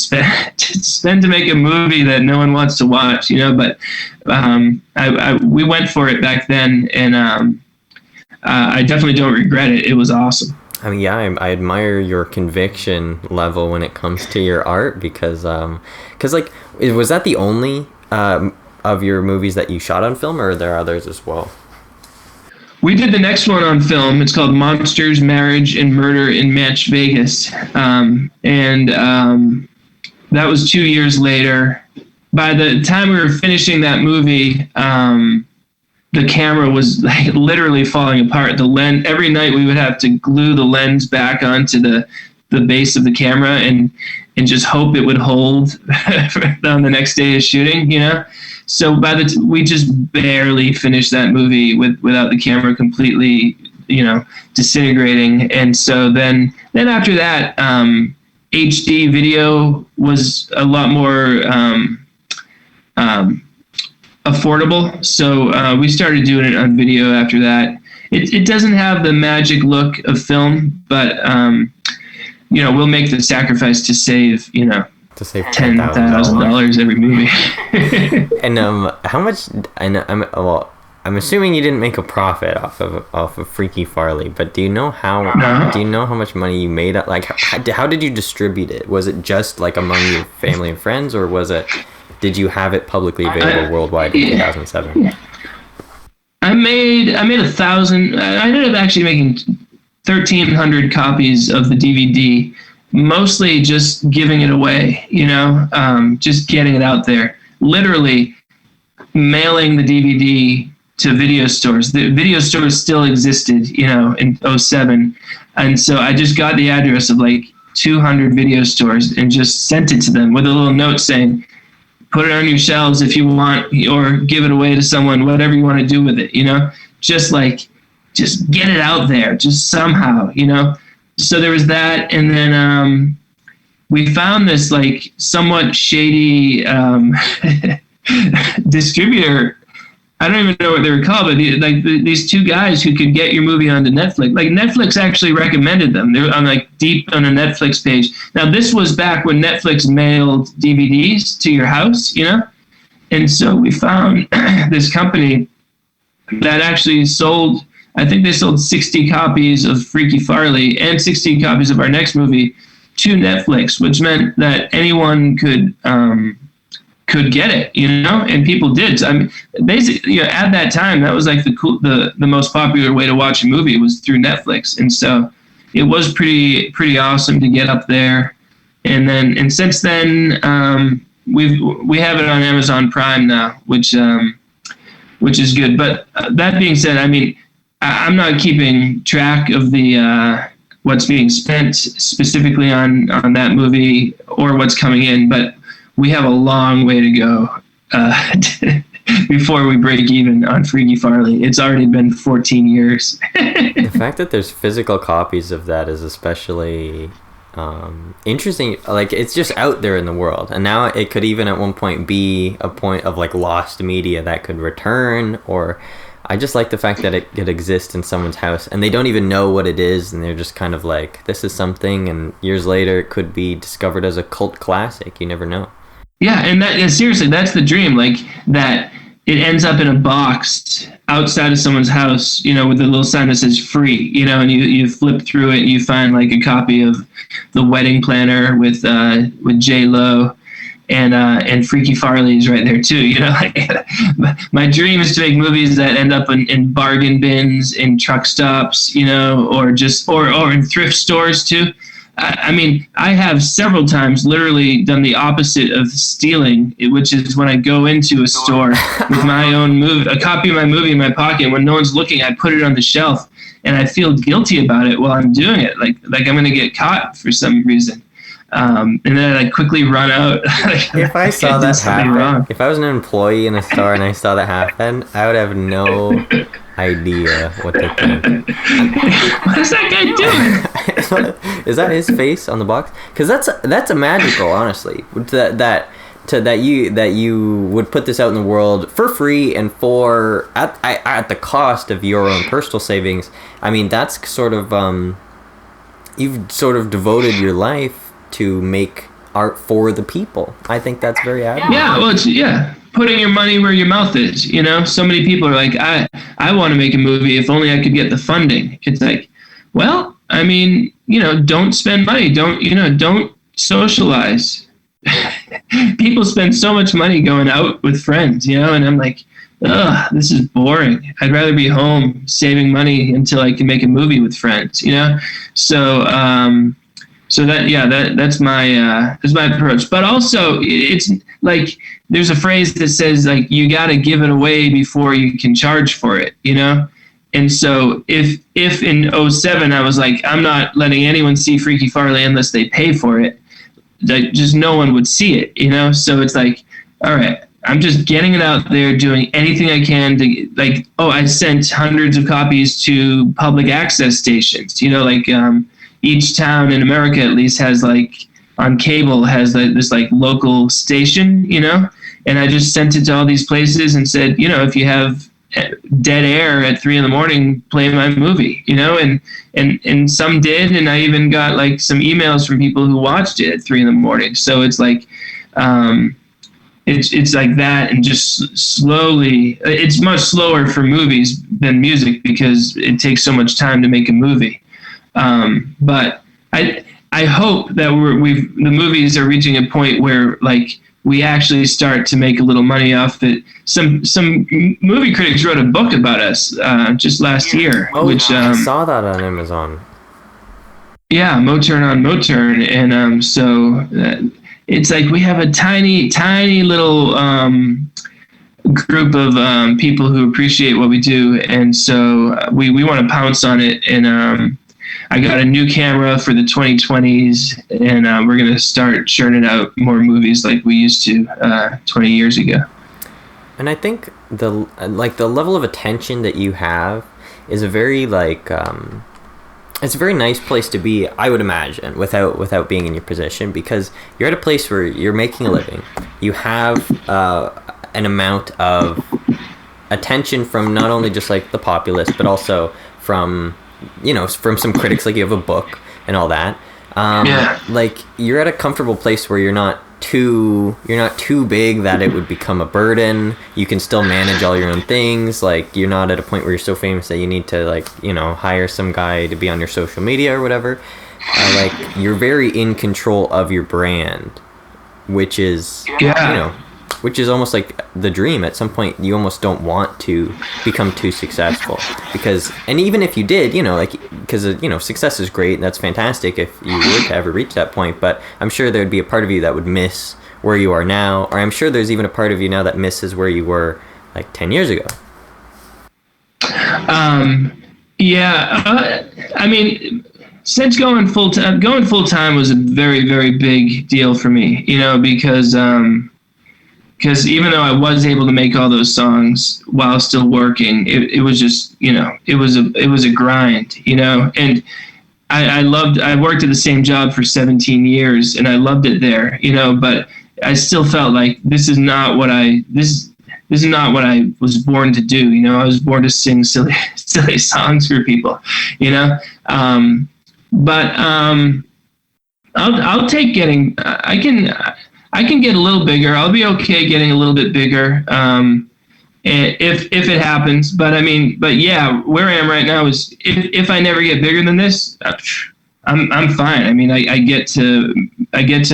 spend to make a movie that no one wants to watch. But we went for it back then, and I definitely don't regret it. It was awesome. I admire your conviction level when it comes to your art, because was that the only of your movies that you shot on film, or are there others as well? We did the next one on film. It's called Monsters, Marriage, and Murder in Match Vegas. That was 2 years later. By the time we were finishing that movie, the camera was like literally falling apart. The lens, every night we would have to glue the lens back onto the base of the camera and just hope it would hold on the next day of shooting, So we just barely finished that movie without the camera completely, disintegrating. And so then after that, HD video was a lot more affordable. So we started doing it on video after that. It doesn't have the magic look of film, but we'll make the sacrifice to save $10,000 every movie. And how much? I'm assuming you didn't make a profit off of Freaky Farley, but do you know how? No. Do you know how much money you made? Like, how did you distribute it? Was it just like among your family and friends, or did you have it publicly available worldwide in 2007? I made 1,000. I ended up actually making 1,300 copies of the DVD, mostly just giving it away, just getting it out there. Literally mailing the DVD to video stores. The video stores still existed, in 2007. And so I just got the address of like 200 video stores and just sent it to them with a little note saying, put it on your shelves if you want, or give it away to someone, whatever you want to do with it, just get it out there, just somehow, So there was that. And then we found this like somewhat shady distributor. I don't even know what they were called, but these two guys who could get your movie onto Netflix. Like Netflix actually recommended them. They're on deep on a Netflix page. Now this was back when Netflix mailed DVDs to your house, And so we found this company that actually sold. I think they sold 60 copies of Freaky Farley and 60 copies of our next movie to Netflix, which meant that anyone could get it, and people did. So, basically, at that time, that was like the most popular way to watch a movie was through Netflix, and so it was pretty awesome to get up there. And since then, we have it on Amazon Prime now, which is good. But that being said, I'm not keeping track of the what's being spent specifically on that movie or what's coming in, but we have a long way to go before we break even on Freaky Farley. It's already been 14 years. The fact that there's physical copies of that is especially interesting. Like, it's just out there in the world, and now it could even at one point be a point of like lost media that could return. Or I just like the fact that it could exist in someone's house and they don't even know what it is, and they're just kind of like, this is something, and years later it could be discovered as a cult classic. You never know. Yeah, and seriously, that's the dream. Like that, it ends up in a box outside of someone's house, with a little sign that says "free," and you flip through it, and you find like a copy of the Wedding Planner with J Lo, and Freaky Farley's right there too. My dream is to make movies that end up in bargain bins, in truck stops, or in thrift stores too. I mean, I have several times literally done the opposite of stealing, which is when I go into a store with my own movie, a copy of my movie in my pocket. When no one's looking, I put it on the shelf, and I feel guilty about it while I'm doing it, like I'm going to get caught for some reason. And then I quickly run out. If I saw that happen, if I was an employee in a store and I saw that happen, I would have no idea what to think. What is that guy doing? Is that his face on the box? Because that's a magical, honestly. That you would put this out in the world for free and at the cost of your own personal savings. I mean, that's sort of you've sort of devoted your life to make art for the people. I think that's very admirable. Yeah, well, it's putting your money where your mouth is. So many people are like, I want to make a movie if only I could get the funding. It's like, well, I mean, don't spend money. Don't socialize. People spend so much money going out with friends, and I'm like, ugh, this is boring. I'd rather be home saving money until I can make a movie with friends, So that's my approach. But also, it's like there's a phrase that says like you got to give it away before you can charge for it, And so if in 2007 I was like, I'm not letting anyone see Freaky Farley unless they pay for it, like just no one would see it, So it's like, all right, I'm just getting it out there, doing anything I can to I sent hundreds of copies to public access stations, each town in America at least has on cable has this local station, and I just sent it to all these places and said, if you have dead air at 3 a.m, play my movie, and some did. And I even got some emails from people who watched it at 3 a.m. So it's it's like that. And just slowly, it's much slower for movies than music because it takes so much time to make a movie. But I hope that the movies are reaching a point where we actually start to make a little money off it. Some movie critics wrote a book about us just last year. Which I saw that on Amazon. Yeah, Motern on Motern, and so it's we have a tiny little group of people who appreciate what we do, and so we want to pounce on it. And I got a new camera for the 2020s, and we're going to start churning out more movies like we used to 20 years ago. And I think the level of attention that you have is a very it's a very nice place to be, I would imagine, without being in your position, because you're at a place where you're making a living. You have an amount of attention from not only just the populace, but also from some critics. You have a book and all that. You're at a comfortable place where you're not too big that it would become a burden. You can still manage all your own things. You're not at a point where you're so famous that you need to hire some guy to be on your social media or whatever. You're very in control of your brand, which is which is almost like the dream. At some point you almost don't want to become too successful, and even if you did, because success is great and that's fantastic if you were to ever reach that point, but I'm sure there'd be a part of you that would miss where you are now, or I'm sure there's even a part of you now that misses where you were 10 years ago. I mean, since going full time was a very, very big deal for me, because even though I was able to make all those songs while still working, it was just, it was a grind, and I worked at the same job for 17 years and I loved it there, but I still felt like this is not what I was born to do. I was born to sing silly songs for people, but I'll take I can get a little bigger. I'll be okay getting a little bit bigger. If it happens, but yeah, where I am right now is if I never get bigger than this, I'm fine. I mean, I get to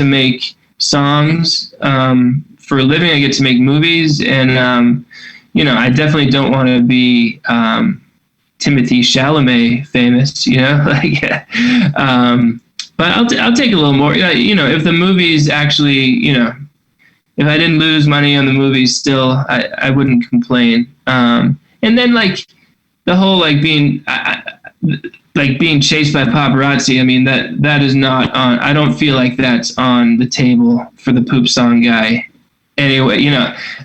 make songs for a living. I get to make movies, and I definitely don't want to be Timothée Chalamet famous, but I'll take a little more. If the movies actually, if I didn't lose money on the movies, still I wouldn't complain. And then like the whole being chased by paparazzi. I mean that is not on. I don't feel like that's on the table for the poop song guy. Anyway,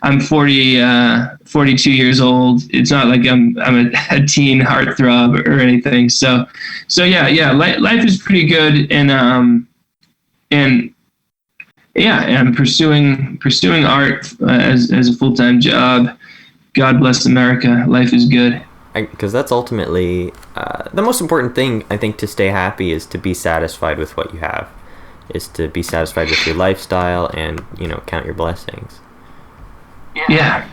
I'm 42 years old. It's not like I'm a teen heartthrob or anything. So yeah. Life is pretty good, and yeah, I'm pursuing art as a full-time job. God bless America. Life is good. Because that's ultimately the most important thing, I think, to stay happy is to be satisfied with what you have. Is to be satisfied with your lifestyle and, count your blessings. Yeah.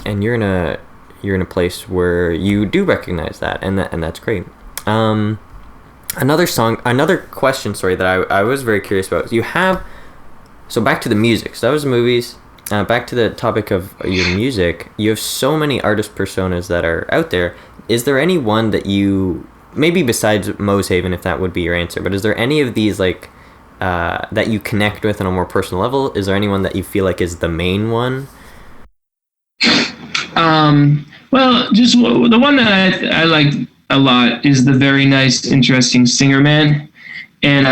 And you're in a place where you do recognize that, and that's great. Another question, that I was very curious about. So back to the music. So that was movies. Back to the topic of your music. You have so many artist personas that are out there. Is there any one that you, maybe besides Mose Haven, if that would be your answer, but is there any of these that you connect with on a more personal level? Is there anyone that you feel like is the main one? Well, just the one that I like a lot is the very nice, interesting Singer Man. And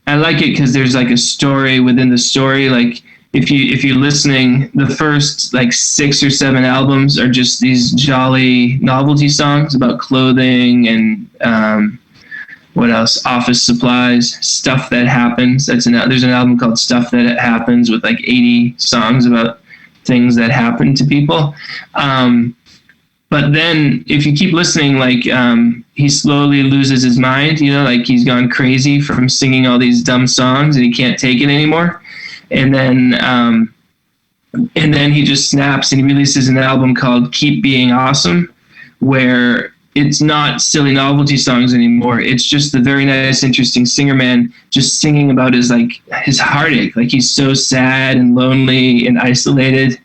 I like it because there's like a story within the story. Like if you're listening, the first 6 or 7 albums are just these jolly novelty songs about clothing and what else? Office supplies, stuff that happens. There's an album called Stuff That Happens with 80 songs about things that happen to people. But then if you keep listening, he slowly loses his mind, he's gone crazy from singing all these dumb songs and he can't take it anymore. And then he just snaps and he releases an album called Keep Being Awesome, where it's not silly novelty songs anymore. It's just the very nice, interesting Singer Man just singing about his heartache. He's so sad and lonely and isolated.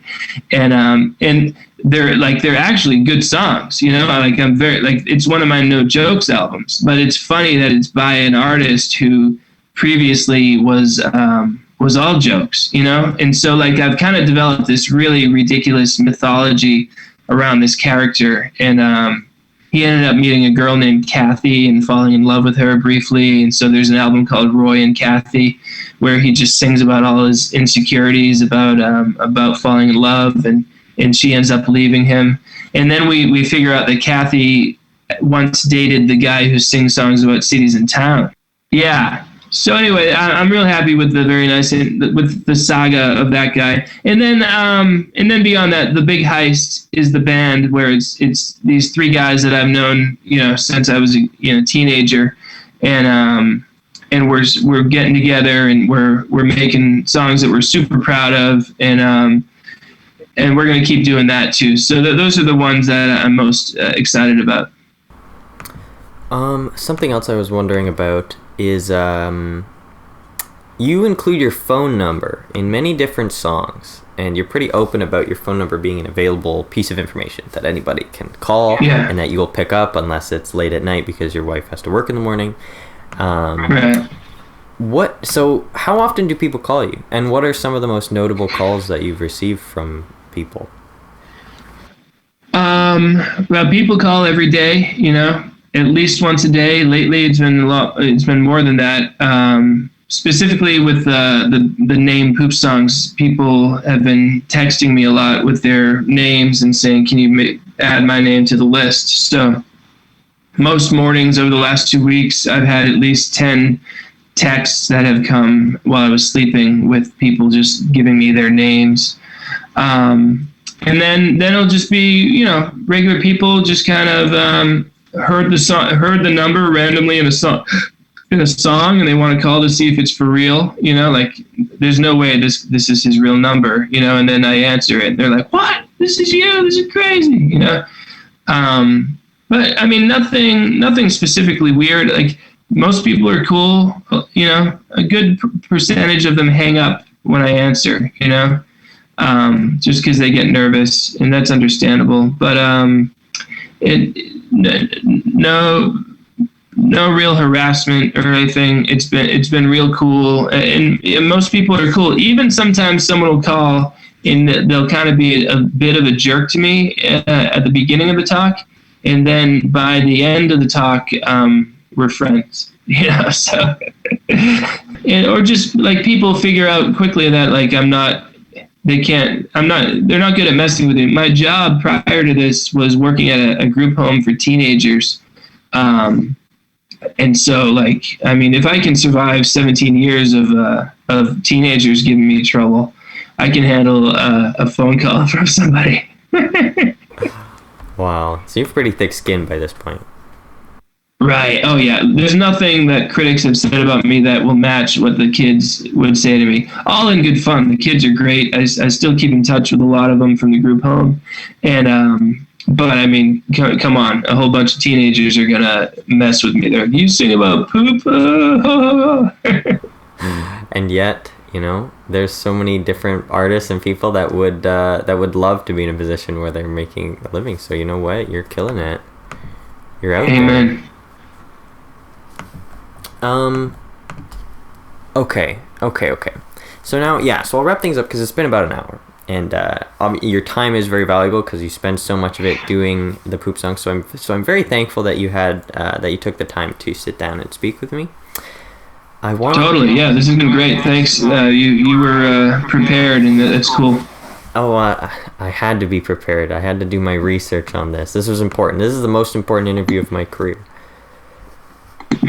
And they're actually good songs, it's one of my No Jokes albums, but it's funny that it's by an artist who previously was all jokes, and so I've kind of developed this really ridiculous mythology around this character, and he ended up meeting a girl named Kathy and falling in love with her briefly, and so there's an album called Roy and Kathy where he just sings about all his insecurities about falling in love, and she ends up leaving him. And then we figure out that Kathy once dated the guy who sings songs about cities and town. Yeah. So anyway, I'm real happy with with the saga of that guy. And then beyond that, The Big Heist is the band where it's these 3 guys that I've known, since I was a teenager, and we're getting together and we're making songs that we're super proud of, and we're going to keep doing that too. So those are the ones that I'm most excited about. Something else I was wondering about is you include your phone number in many different songs, and you're pretty open about your phone number being an available piece of information that anybody can call, and that you'll pick up unless it's late at night because your wife has to work in the morning. Right. So how often do people call you, and what are some of the most notable calls that you've received from people? Well, people call every day, at least once a day. Lately, it's been a lot. It's been more than that. Specifically with the name Poop Songs, people have been texting me a lot with their names and saying, "Can you add my name to the list?" So most mornings over the last 2 weeks, I've had at least 10 texts that have come while I was sleeping with people just giving me their names. And then it'll just be, regular people just kind of heard the number randomly in a song and they want to call to see if it's for real, you know, like there's no way this is his real number, you know, and then I answer it and they're like, what? This is you, this is crazy, you know? But I mean, nothing specifically weird. Like most people are cool, you know, a good percentage of them hang up when I answer, you know, just because they get nervous, and that's understandable. But no real harassment or anything. It's been real cool, and most people are cool. Even sometimes someone will call and they'll kind of be a bit of a jerk to me at the beginning of the talk, and then by the end of the talk, we're friends. You know, so or just like people figure out quickly that like they're not good at messing with you. My job prior to this was working at a group home for teenagers. And so, like, I mean, if I can survive 17 years of teenagers giving me trouble, I can handle a phone call from somebody. Wow. So you have pretty thick skin by this point. Right. Oh, yeah. There's nothing that critics have said about me that will match what the kids would say to me. All in good fun. The kids are great. I still keep in touch with a lot of them from the group home. And, but I mean, come on, a whole bunch of teenagers are gonna mess with me. They're like, you sing about poop. And yet, you know, there's so many different artists and people that would love to be in a position where they're making a living. So you know what, you're killing it. You're out Amen. there. Okay. So now, yeah. So I'll wrap things up because it's been about an hour. And your time is very valuable because you spend so much of it doing the poop song. So I'm very thankful that you took the time to sit down and speak with me. Totally, yeah. This has been great. Thanks. You were prepared, and that's cool. Oh, I had to be prepared. I had to do my research on this. This was important. This is the most important interview of my career.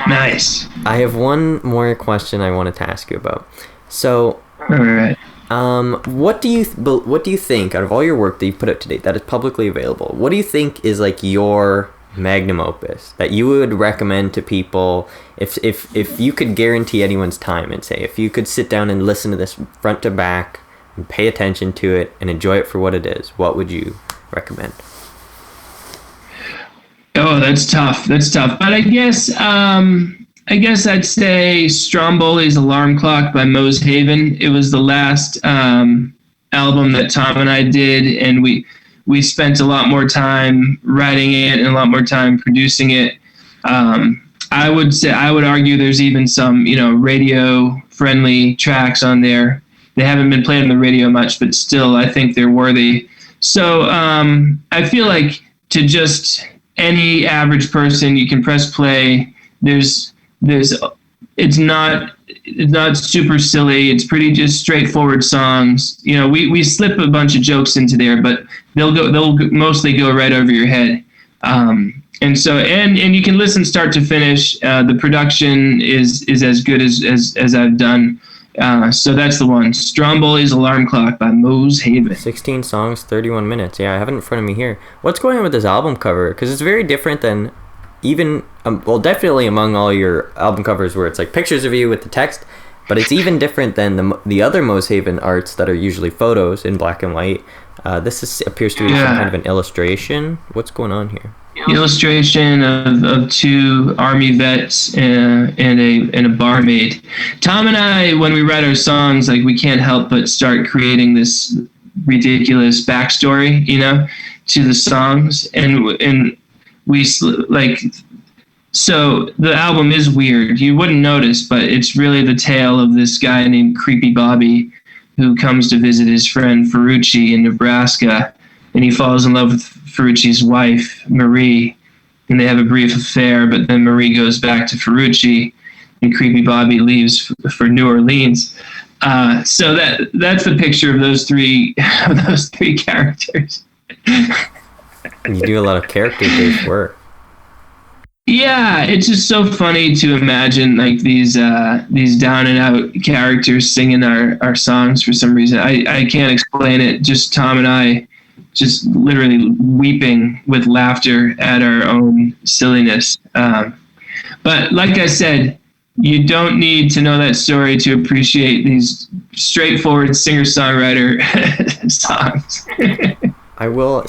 Nice. I have one more question I wanted to ask you about. So, all right. What do you think out of all your work that you've put out to date that is publicly available? What do you think is like your magnum opus that you would recommend to people if you could guarantee anyone's time and say if you could sit down and listen to this front to back and pay attention to it and enjoy it for what it is, what would you recommend? Oh, that's tough. But I guess I'd say Stromboli's Alarm Clock by Mose Haven. It was the last album that Tom and I did, and we spent a lot more time writing it and a lot more time producing it. I would argue there's even some, you know, radio friendly tracks on there. They haven't been played on the radio much, but still I think they're worthy. So I feel like to just any average person, you can press play. It's not super silly. It's pretty just straightforward songs. You know, we slip a bunch of jokes into there, but they'll mostly go right over your head. And so you can listen start to finish. The production is as good as I've done. So that's the one. Stromboli's Alarm Clock by Mose Haven. 16 songs, 31 minutes. Yeah, I have it in front of me here. What's going on with this album cover? Because it's very different than even, definitely among all your album covers where it's like pictures of you with the text, but it's even different than the other Mose Haven arts that are usually photos in black and white. This appears to be some kind of an illustration. What's going on here? Illustration of two Army vets and a barmaid. Tom and I, when we write our songs, like we can't help but start creating this ridiculous backstory, you know, to the songs, and we like. So the album is weird. You wouldn't notice, but it's really the tale of this guy named Creepy Bobby, who comes to visit his friend Ferrucci in Nebraska, and he falls in love with Ferrucci's wife, Marie, and they have a brief affair, but then Marie goes back to Ferrucci, and Creepy Bobby leaves for New Orleans. So that's the picture of those three characters. You do a lot of character-based work. Yeah, it's just so funny to imagine like these down and out characters singing our songs for some reason. I can't explain it. Just Tom and I just literally weeping with laughter at our own silliness. But like I said, you don't need to know that story to appreciate these straightforward singer-songwriter songs. I will.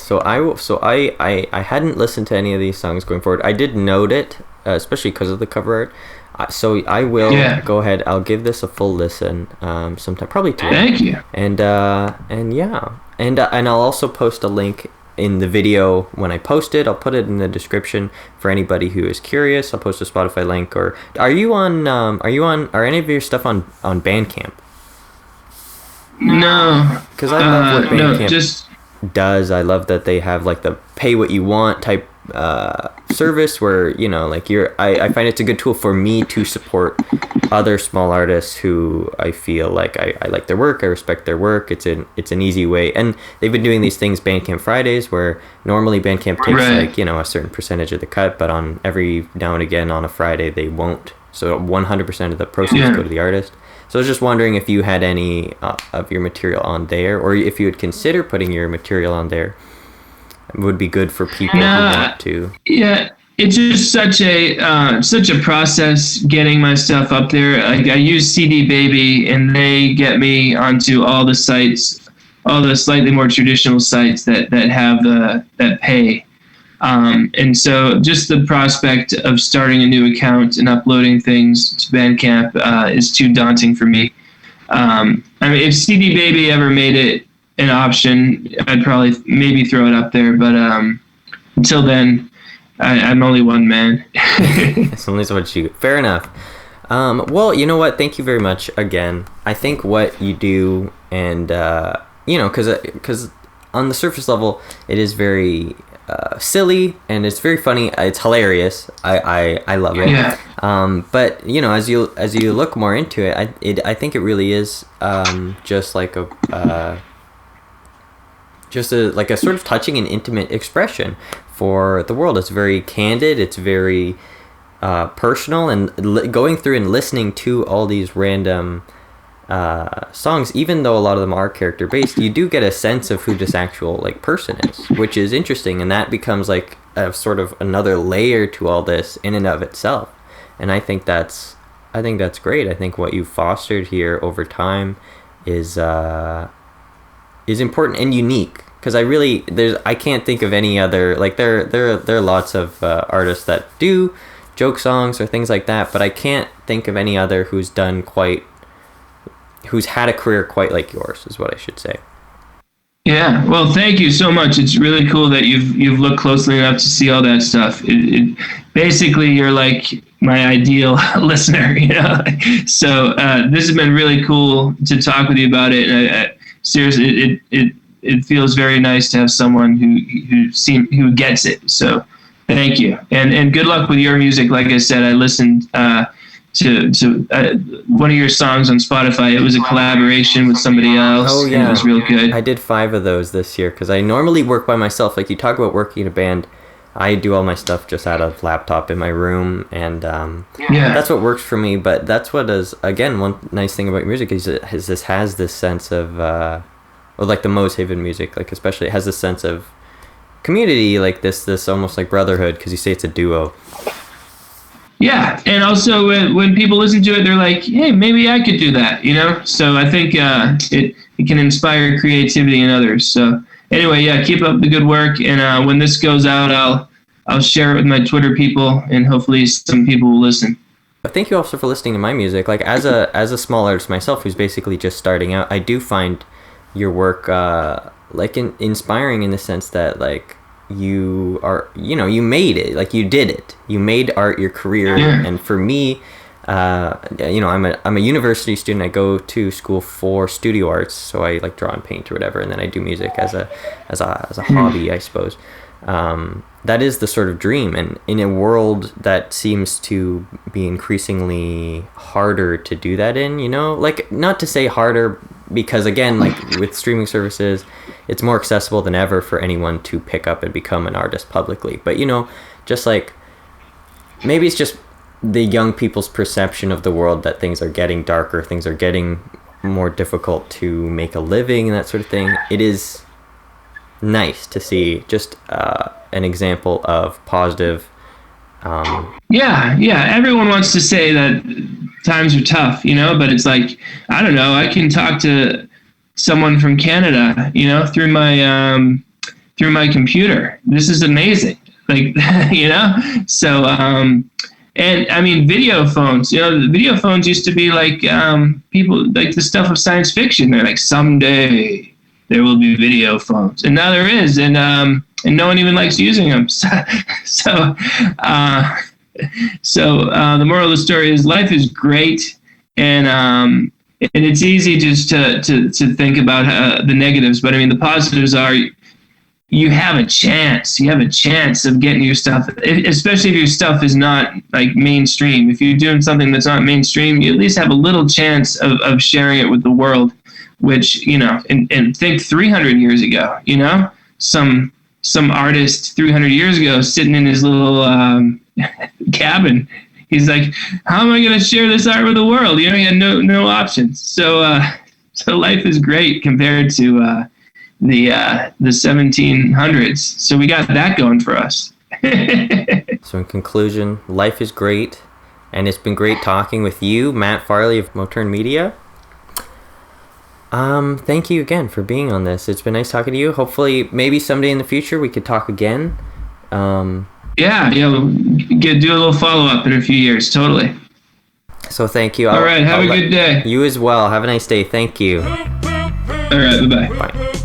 I hadn't listened to any of these songs going forward. I did note it, especially because of the cover art. So I will go ahead. I'll give this a full listen sometime, probably today. Thank you. And I'll also post a link in the video when I post it. I'll put it in the description for anybody who is curious. I'll post a Spotify link. Or are any of your stuff on Bandcamp? No, because I love what Bandcamp does. I love that they have like the pay what you want type service where, you know, like I find it's a good tool for me to support other small artists who I feel like I like their work, I respect their work. It's an easy way, and they've been doing these things, Bandcamp Fridays, where normally Bandcamp takes like, you know, a certain percentage of the cut, but on every now and again on a Friday they won't, so 100% of the proceeds go to the artist. So I was just wondering if you had any of your material on there, or if you would consider putting your material on there. It would be good for people who want to. Yeah, it's just such a process getting my stuff up there. Like, I use CD Baby, and they get me onto all the sites, all the slightly more traditional sites that have that pay. And so just the prospect of starting a new account and uploading things to Bandcamp is too daunting for me. I mean, if CD Baby ever made it an option, I'd probably maybe throw it up there, but until then, I'm only one man. It's only so much you. Fair enough. Well, you know what? Thank you very much again. I think what you do, and you know, because on the surface level, it is very silly and it's very funny. It's hilarious. I love it. Yeah. But you know, as you look more into it, I think it really is just like a sort of touching and intimate expression for the world. It's very candid. It's very personal, and going through and listening to all these random songs, even though a lot of them are character based, you do get a sense of who this actual like person is, which is interesting, and that becomes like a sort of another layer to all this in and of itself. And I think that's great. I think what you've fostered here over time is important and unique, because I can't think of any other, like there are lots of artists that do joke songs or things like that, but I can't think of any other who's had a career quite like yours, is what I should say. Yeah, well, thank you so much. It's really cool that you've looked closely enough to see all that stuff. It basically, you're like my ideal listener, you know. So this has been really cool to talk with you about it. And seriously, it feels very nice to have someone who gets it. So thank you, and good luck with your music. Like I said, I listened to one of your songs on Spotify. It was a collaboration with somebody else. Oh yeah, and it was real good. I did 5 of those this year, because I normally work by myself. Like, you talk about working in a band, I do all my stuff just out of laptop in my room, and that's what works for me. But that's what is, again, one nice thing about music is this has this sense of like the Mose Haven music, like especially, it has this sense of community, like this almost like brotherhood, because you say it's a duo. Yeah, and also when people listen to it, they're like, hey, maybe I could do that, you know? So I think it can inspire creativity in others. So anyway, yeah, keep up the good work, and when this goes out, I'll share it with my Twitter people, and hopefully some people will listen. Thank you also for listening to my music. Like, as a small artist myself who's basically just starting out, I do find your work like inspiring in the sense that, like, you are, you know, you made it, like you did it, you made art your career. And for me, you know, I'm a university student. I go to school for studio arts, so I like draw and paint or whatever, and then I do music as a hobby, I suppose. That is the sort of dream, and in a world that seems to be increasingly harder to do that in, you know, like, not to say harder, because again, like with streaming services, it's more accessible than ever for anyone to pick up and become an artist publicly. But, you know, just like, maybe it's just the young people's perception of the world that things are getting darker, things are getting more difficult to make a living and that sort of thing. It is nice to see just an example of positive Yeah. Everyone wants to say that times are tough, but it's like, I don't know. I can talk to someone from Canada, through my computer. This is amazing. Like, So, and I mean, video phones. The video phones used to be like people like the stuff of science fiction. They're like, someday there will be video phones, and now there is, and no one even likes using them. So the moral of the story is life is great, and it's easy just to think about the negatives, but I mean the positives are you have a chance. You have a chance of getting your stuff, especially if your stuff is not like mainstream. If you're doing something that's not mainstream, you at least have a little chance of sharing it with the world. Which and think 300 years ago, some artist 300 years ago sitting in his little cabin, he's like, how am I going to share this art with the world? He had no options. So life is great compared to the 1700s. So we got that going for us. So in conclusion, life is great, and it's been great talking with you, Matt Farley of Motern Media. Thank you again for being on this. It's been nice talking to you. Hopefully, maybe someday in the future we could talk again. We'll do a little follow-up in a few years. Totally. So thank you. All right, have a good day. You as well. Have a nice day. Thank you. All right, bye-bye. Bye.